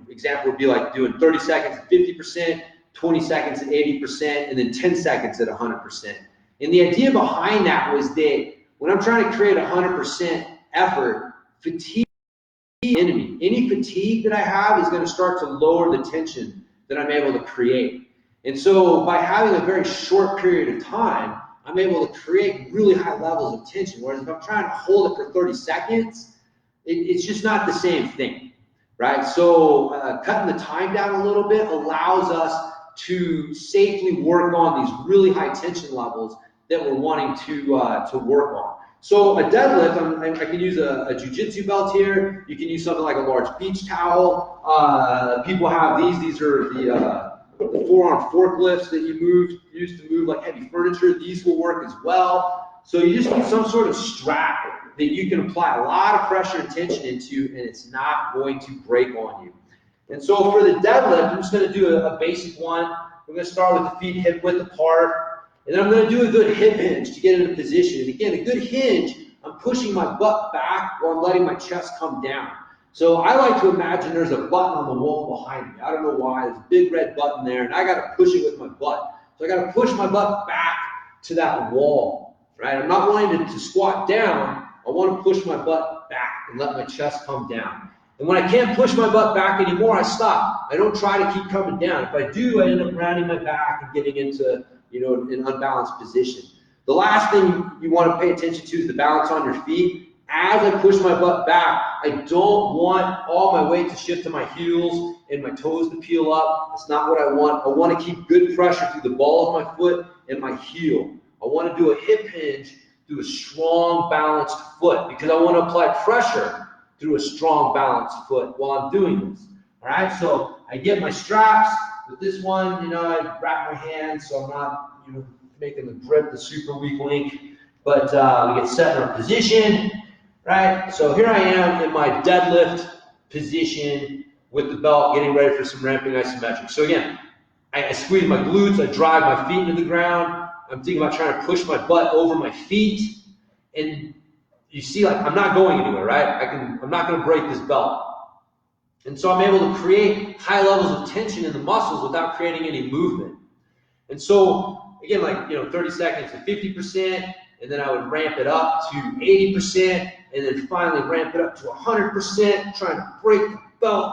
example would be like doing 30 seconds at 50%, 20 seconds at 80%, and then 10 seconds at 100%. And the idea behind that was that when I'm trying to create 100% effort, fatigue is the enemy. Any fatigue that I have is going to start to lower the tension that I'm able to create. And so by having a very short period of time, I'm able to create really high levels of tension. Whereas if I'm trying to hold it for 30 seconds, it's just not the same thing, right? So cutting the time down a little bit allows us to safely work on these really high tension levels that we're wanting to work on. So a deadlift, I can use a jiu-jitsu belt here. You can use something like a large beach towel. People have these. These are the forearm forklifts that you use to move like heavy furniture. These will work as well. So you just need some sort of strap that you can apply a lot of pressure and tension into, and it's not going to break on you. And so for the deadlift, I'm just going to do a basic one. We're going to start with the feet hip width apart, and then I'm going to do a good hip hinge to get into position. And again, a good hinge, I'm pushing my butt back while I'm letting my chest come down. So I like to imagine there's a button on the wall behind me. I don't know why. There's a big red button there, and I got to push it with my butt. So I got to push my butt back to that wall, right? I'm not wanting to squat down. I want to push my butt back and let my chest come down. And when I can't push my butt back anymore, I stop. I don't try to keep coming down. If I do, I end up rounding my back and getting into, an unbalanced position. The last thing you want to pay attention to is the balance on your feet. As I push my butt back, I don't want all my weight to shift to my heels and my toes to peel up. That's not what I want. I want to keep good pressure through the ball of my foot and my heel. I want to do a hip hinge through a strong, balanced foot because I want to apply pressure through a strong, balanced foot while I'm doing this. All right, so I get my straps. With this one, I wrap my hands so I'm not, making the grip the super weak link. But we get set in our position, right? So here I am in my deadlift position with the belt, getting ready for some ramping isometrics. So again, I squeeze my glutes, I drive my feet into the ground. I'm thinking about trying to push my butt over my feet, and you see, like, I'm not going anywhere, right? I'm not going to break this belt. And so I'm able to create high levels of tension in the muscles without creating any movement. And so, again, 30 seconds to 50%, and then I would ramp it up to 80%, and then finally ramp it up to 100%, trying to break the belt.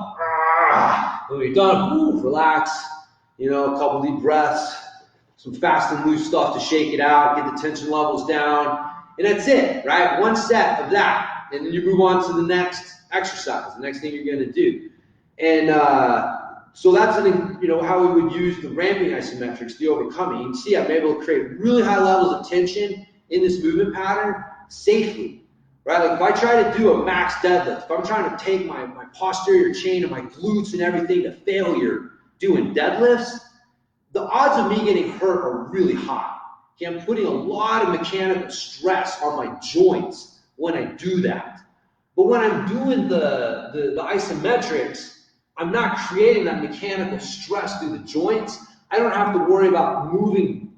When you're done, relax, a couple deep breaths, some fast and loose stuff to shake it out, get the tension levels down. And that's it, right? One set of that. And then you move on to the next exercise, the next thing you're going to do. And so that's how we would use the ramping isometrics, the overcoming. You can see I'm able to create really high levels of tension in this movement pattern safely, right? Like if I try to do a max deadlift, if I'm trying to take my posterior chain and my glutes and everything to failure doing deadlifts, the odds of me getting hurt are really high. Okay, I'm putting a lot of mechanical stress on my joints when I do that. But when I'm doing the isometrics, I'm not creating that mechanical stress through the joints. I don't have to worry about moving,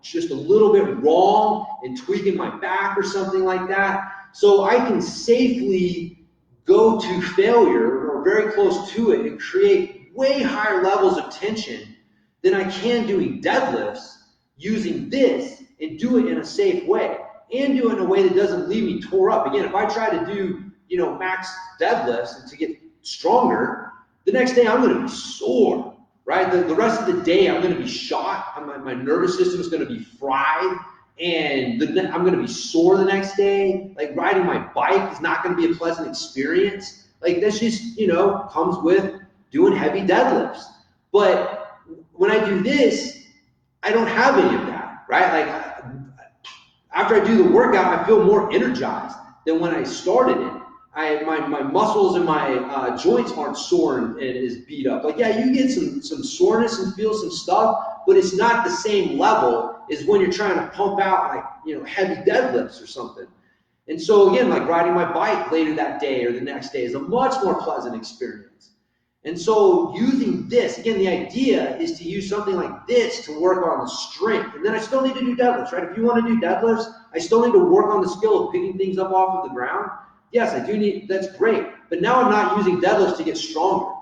just a little bit wrong and tweaking my back or something like that. So I can safely go to failure or very close to it and create way higher levels of tension than I can doing deadlifts using this and do it in a safe way and do it in a way that doesn't leave me tore up. Again, if I try to do, max deadlifts and to get stronger, the next day I'm going to be sore, right? The rest of the day I'm going to be shot. My nervous system is going to be fried, and I'm going to be sore the next day. Like riding my bike is not going to be a pleasant experience. Like that's just, comes with doing heavy deadlifts. But when I do this, I don't have any of that, right? Like after I do the workout, I feel more energized than when I started it. My muscles and my joints aren't sore and is beat up. Like, yeah, you get some soreness and feel some stuff, but it's not the same level as when you're trying to pump out heavy deadlifts or something. And so again, like riding my bike later that day or the next day is a much more pleasant experience. And so using this, again, the idea is to use something like this to work on the strength. And then I still need to do deadlifts, right? If you want to do deadlifts, I still need to work on the skill of picking things up off of the ground. Yes, I do need, that's great.
but now I'm not using deadlifts to get stronger,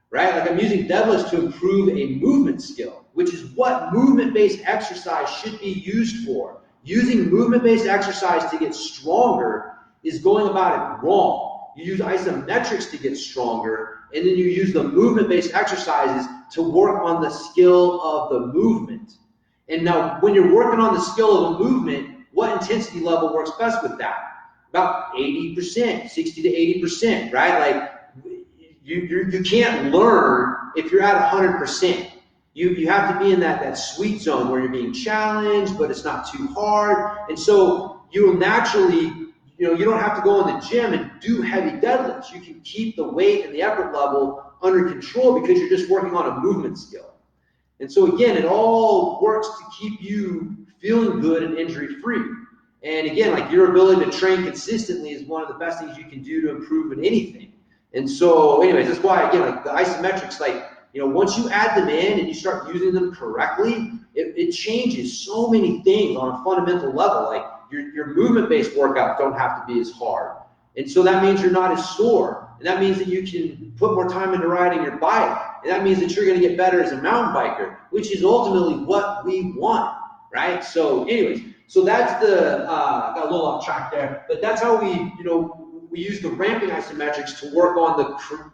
right? Like I'm using deadlifts to improve a movement skill, which is what movement-based exercise should be used for. Using movement-based exercise to get stronger is going about it wrong. You use isometrics to get stronger, and then you use the movement-based exercises to work on the skill of the movement. And now when you're working on the skill of the movement, what intensity level works best with that? About 80%, 60 to 80%, right? Like you can't learn if you're at 100%. You have to be in that sweet zone where you're being challenged, but it's not too hard. And so you will naturally, you don't have to go in the gym and do heavy deadlifts. You can keep the weight and the effort level under control because you're just working on a movement skill. And so again, it all works to keep you feeling good and injury-free. And again, like your ability to train consistently is one of the best things you can do to improve in anything. And so anyways, that's why, again, like the isometrics, like, once you add them in and you start using them correctly, it changes so many things on a fundamental level. Like your movement-based workouts don't have to be as hard. And so that means you're not as sore. And that means that you can put more time into riding your bike. And that means that you're going to get better as a mountain biker, which is ultimately what we want, right? So anyways, so that's got a little off track there, but that's how we use the ramping isometrics to work on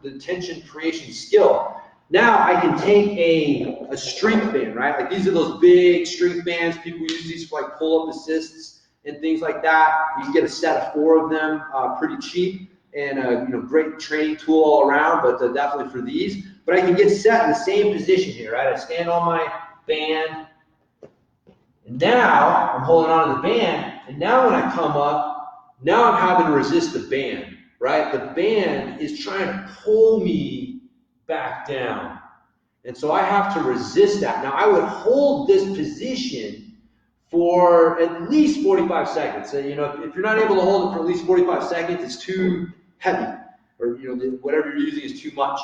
the tension creation skill. Now I can take a strength band, right? Like these are those big strength bands. People use these for like pull-up assists and things like that. You can get a set of 4 of them, pretty cheap, and a great training tool all around, but definitely for these. But I can get set in the same position here, right? I stand on my band, and now I'm holding on to the band, and now when I come up, now I'm having to resist the band, right? The band is trying to pull me back down. And so I have to resist that. Now I would hold this position for at least 45 seconds. So, if you're not able to hold it for at least 45 seconds, it's too heavy, or whatever you're using is too much.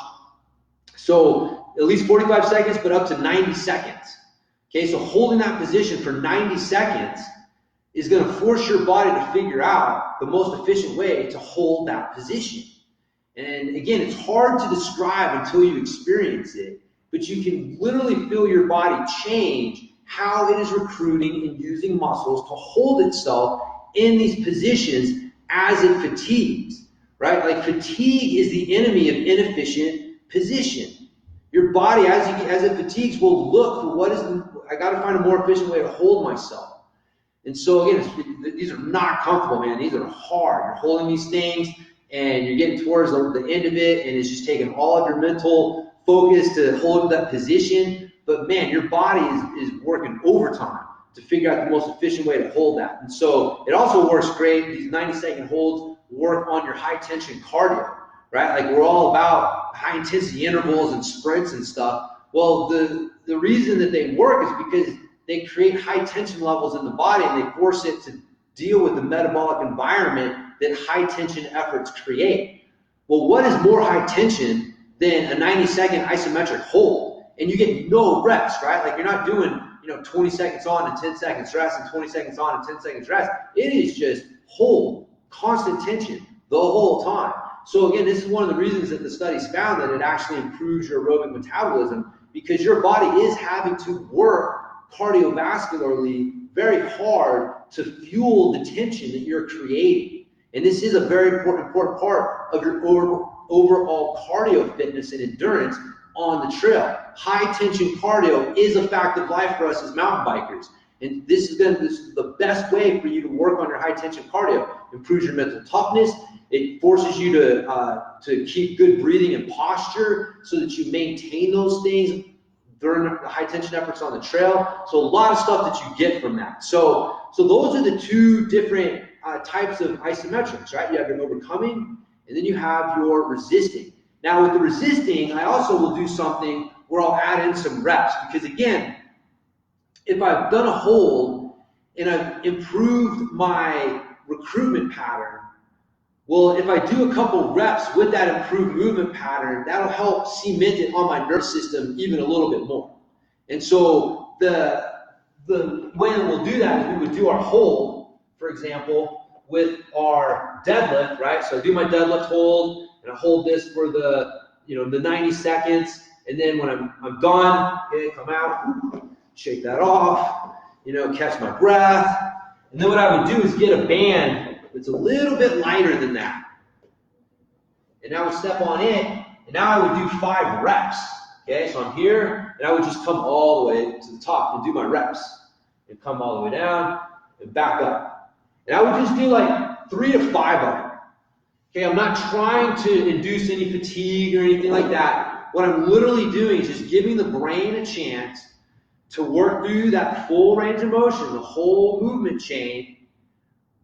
So at least 45 seconds, but up to 90 seconds. Okay, so holding that position for 90 seconds is going to force your body to figure out the most efficient way to hold that position. And again, it's hard to describe until you experience it, but you can literally feel your body change how it is recruiting and using muscles to hold itself in these positions as it fatigues, right? Like fatigue is the enemy of inefficient position. Your body, as it fatigues, will look for I got to find a more efficient way to hold myself. And so again, these are not comfortable, man. These are hard. You're holding these things, and you're getting towards the end of it, and it's just taking all of your mental focus to hold that position. But man, your body is working overtime to figure out the most efficient way to hold that. And so it also works great. These 90-second holds work on your high tension cardio, right? Like we're all about high intensity intervals and sprints and stuff. Well, the reason that they work is because they create high tension levels in the body, and they force it to deal with the metabolic environment that high tension efforts create. Well, what is more high tension than a 90-second isometric hold? And you get no rest, right? Like you're not doing 20 seconds on and 10 seconds rest and 20 seconds on and 10 seconds rest. It is just hold, constant tension the whole time. So again, this is one of the reasons that the studies found that it actually improves your aerobic metabolism, because your body is having to work cardiovascularly very hard to fuel the tension that you're creating. And this is a very important part of your overall cardio fitness and endurance on the trail. High tension cardio is a fact of life for us as mountain bikers. And this is the best way for you to work on your high tension cardio. Improves your mental toughness. It forces you to keep good breathing and posture so that you maintain those things during the high tension efforts on the trail. So a lot of stuff that you get from that. So those are the 2 different types of isometrics, right? You have your overcoming, and then you have your resisting. Now with the resisting, I also will do something where I'll add in some reps, because again, if I've done a hold and I've improved my recruitment pattern, well, if I do a couple reps with that improved movement pattern, that'll help cement it on my nervous system even a little bit more. And so the way that we'll do that is we would do our hold, for example, with our deadlift, right? So I do my deadlift hold, and I hold this for the, the 90 seconds. And then when I'm done, okay, come out, shake that off, catch my breath. And then what I would do is get a band that's a little bit lighter than that. And I would step on it, and now I would do 5 reps. Okay, so I'm here, and I would just come all the way to the top and do my reps. And come all the way down and back up. And I would just do like 3 to 5 of them. Okay, I'm not trying to induce any fatigue or anything like that. What I'm literally doing is just giving the brain a chance to work through that full range of motion, the whole movement chain,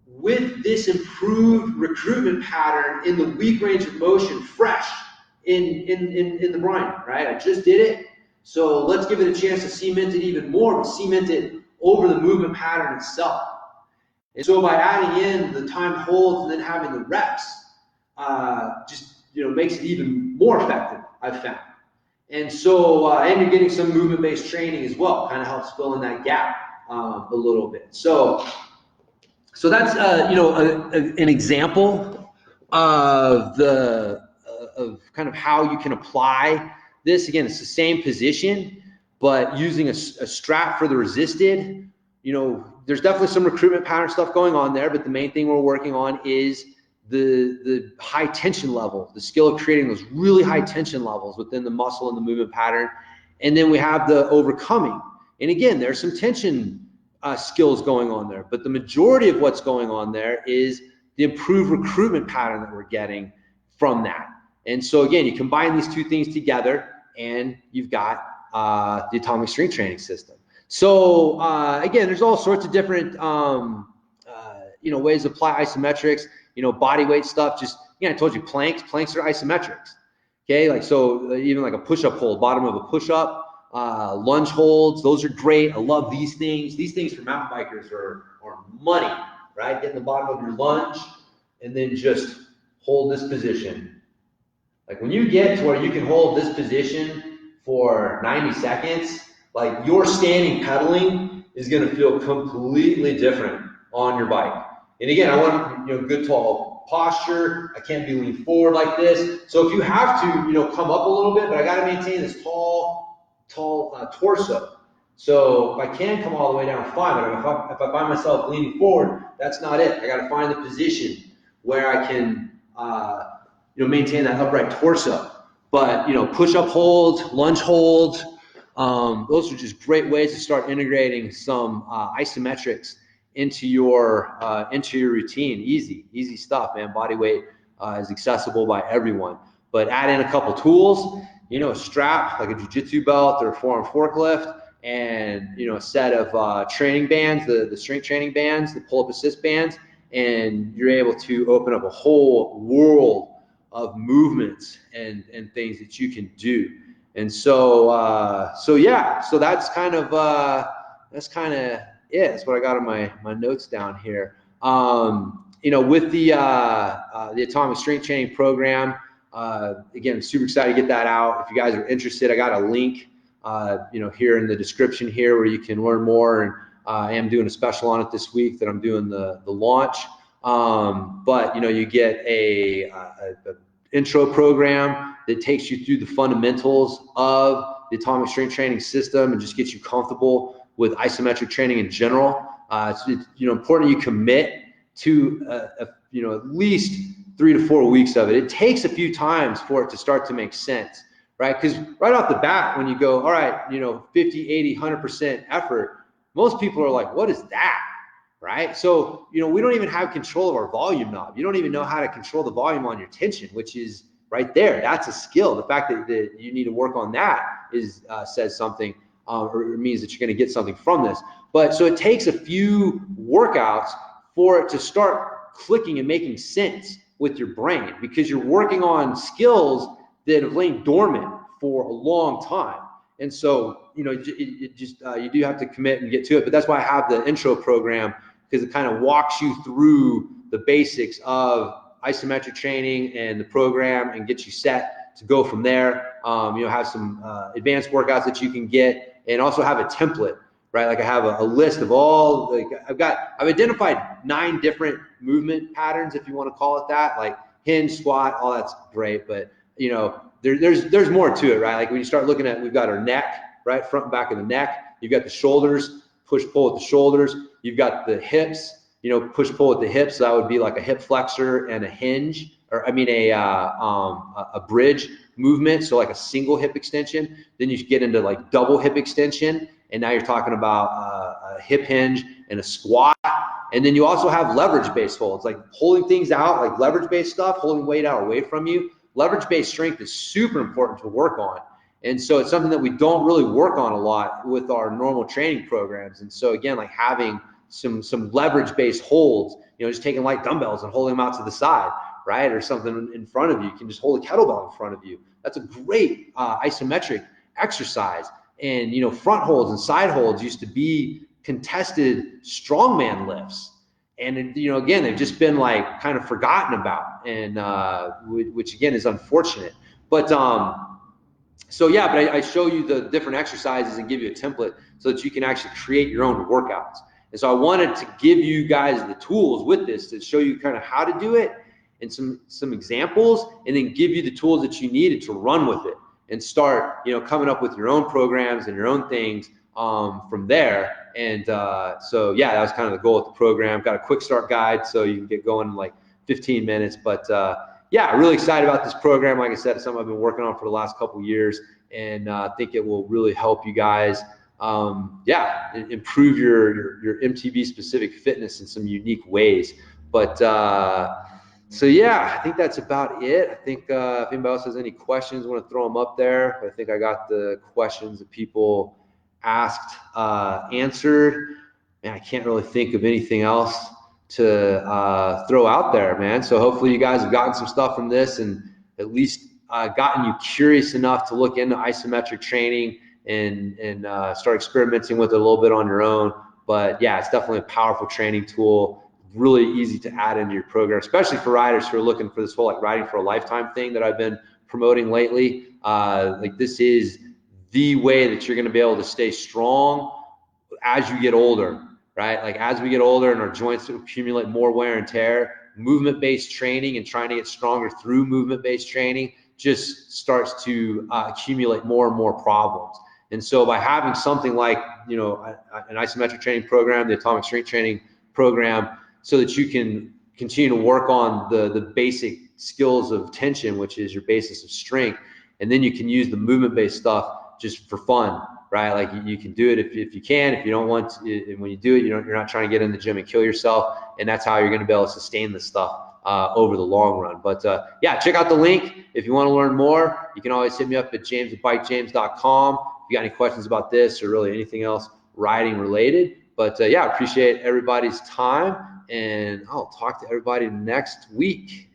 with this improved recruitment pattern in the weak range of motion, fresh in the brain, right? I just did it, so let's give it a chance to cement it even more, but cement it over the movement pattern itself. And so by adding in the timed holds and then having the reps, makes it even more effective, I've found. And so, and you're getting some movement-based training as well, kind of helps fill in that gap a little bit. So that's an example of of kind of how you can apply this. Again, it's the same position, but using a strap for the resisted. There's definitely some recruitment pattern stuff going on there, but the main thing we're working on is the high tension level, the skill of creating those really high tension levels within the muscle and the movement pattern. And then we have the overcoming. And again, there's some tension skills going on there, but the majority of what's going on there is the improved recruitment pattern that we're getting from that. And so again, you combine these two things together and you've got the Atomic Strength Training System. So again, there's all sorts of different ways to apply isometrics, body weight stuff. Just, I told you planks are isometrics. Okay, like so even like a push-up hold, bottom of a push-up, lunge holds, those are great. I love these things. These things for mountain bikers are money, right? Get in the bottom of your lunge and then just hold this position. Like when you get to where you can hold this position for 90 seconds, like your standing pedaling is going to feel completely different on your bike. And again, I want good tall posture. I can't be leaned forward like this. So if you have to, come up a little bit, but I got to maintain this tall torso. So if I can come all the way down, fine. But if I find myself leaning forward, that's not it. I got to find the position where I can, maintain that upright torso. But push-up holds, lunge holds, those are just great ways to start integrating some isometrics into your routine. Easy stuff, man. Body weight is accessible by everyone. But add in a couple tools, a strap like a jiu-jitsu belt or a forearm forklift, and a set of training bands, the strength training bands, the pull-up assist bands, and you're able to open up a whole world of movements and things that you can do. And so that's kind of it. That's what I got on my notes down here. With the Atomic Strength Training Program, again, I'm super excited to get that out. If you guys are interested, I got a link, here in the description here where you can learn more. And I am doing a special on it this week that I'm doing the launch. But you get a intro program that takes you through the fundamentals of the Atomic Strength Training System and just gets you comfortable with isometric training in general. It's important you commit to at least 3 to 4 weeks of it. It takes a few times for it to start to make sense, right? Because right off the bat, when you go, all right, 50, 80, 100% effort, most people are like, what is that? Right? So, we don't even have control of our volume knob. You don't even know how to control the volume on your tension, which is right there. That's a skill. The fact that you need to work on that says something, or it means that you're going to get something from this. But so it takes a few workouts for it to start clicking and making sense with your brain, because you're working on skills that have lain dormant for a long time. And so, you do have to commit and get to it. But that's why I have the intro program, because it kind of walks you through the basics of isometric training and the program and gets you set to go from there. Have some advanced workouts that you can get, and also have a template, right? Like I have a list of all, I've identified 9 different movement patterns, if you want to call it that, like
hinge, squat, all that's great, but you know, there's more to it, right? Like when you start looking at, we've got our neck, right? Front and back of the neck. You've got the shoulders, push pull with the shoulders. You've got the hips, you know, push pull with the hips. So that would be like a hip flexor and a hinge, or I mean a bridge movement. So like a single hip extension. Then you get into like double hip extension, and now you're talking about a hip hinge and a squat. And then you also have leverage-based holds, like holding things out, like leverage-based stuff, holding weight out away from you. Leverage-based strength is super important to work on. And so it's something that we don't really work on a lot with our normal training programs. And so again, like having some leverage-based holds, you know, just taking light dumbbells and holding them out to the side, right? Or something in front of you. You can just hold a kettlebell in front of you. That's a great isometric exercise. And, you know, front holds and side holds used to be contested strongman lifts, and you know, again, they've just been like kind of forgotten about, and which again is unfortunate. But so yeah, but I show you the different exercises and give you a template so that you can actually create your own workouts. And so I wanted to give you guys the tools with this to show you kind of how to do it and some examples, and then give you the tools that you needed to run with it and start, you know, coming up with your own programs and your own things from there. And so yeah, that was kind of the goal with the program. Got a quick start guide so you can get going in like 15 minutes. But yeah, really excited about this program. Like I said, it's something I've been working on for the last couple of years, and I think it will really help you guys improve your MTB specific fitness in some unique ways. But so yeah, I think that's about it. I think if anybody else has any questions, I want to throw them up there. I think I got the questions that people asked answered. Man, I can't really think of anything else to throw out there, man. So hopefully you guys have gotten some stuff from this, and at least gotten you curious enough to look into isometric training and start experimenting with it a little bit on your own. But yeah, it's definitely a powerful training tool. Really easy to add into your program, especially for riders who are looking for this whole like riding for a lifetime thing that I've been promoting lately. Like this is the way that you're going to be able to stay strong as you get older, right? Like as we get older and our joints accumulate more wear and tear, movement-based training and trying to get stronger through movement-based training just starts to accumulate more and more problems. And so by having something like, you know, an isometric training program, the atomic strength training program, so that you can continue to work on the basic skills of tension, which is your basis of strength, and then you can use the movement-based stuff just for fun, right? Like you can do it if you can. If you don't want to, and when you do it, you're not trying to get in the gym and kill yourself, and that's how you're going to be able to sustain this stuff over the long run. But yeah, check out the link if you want to learn more. You can always hit me up at james@bikejames.com if you got any questions about this or really anything else riding related. But yeah, I appreciate everybody's time, and I'll talk to everybody next week.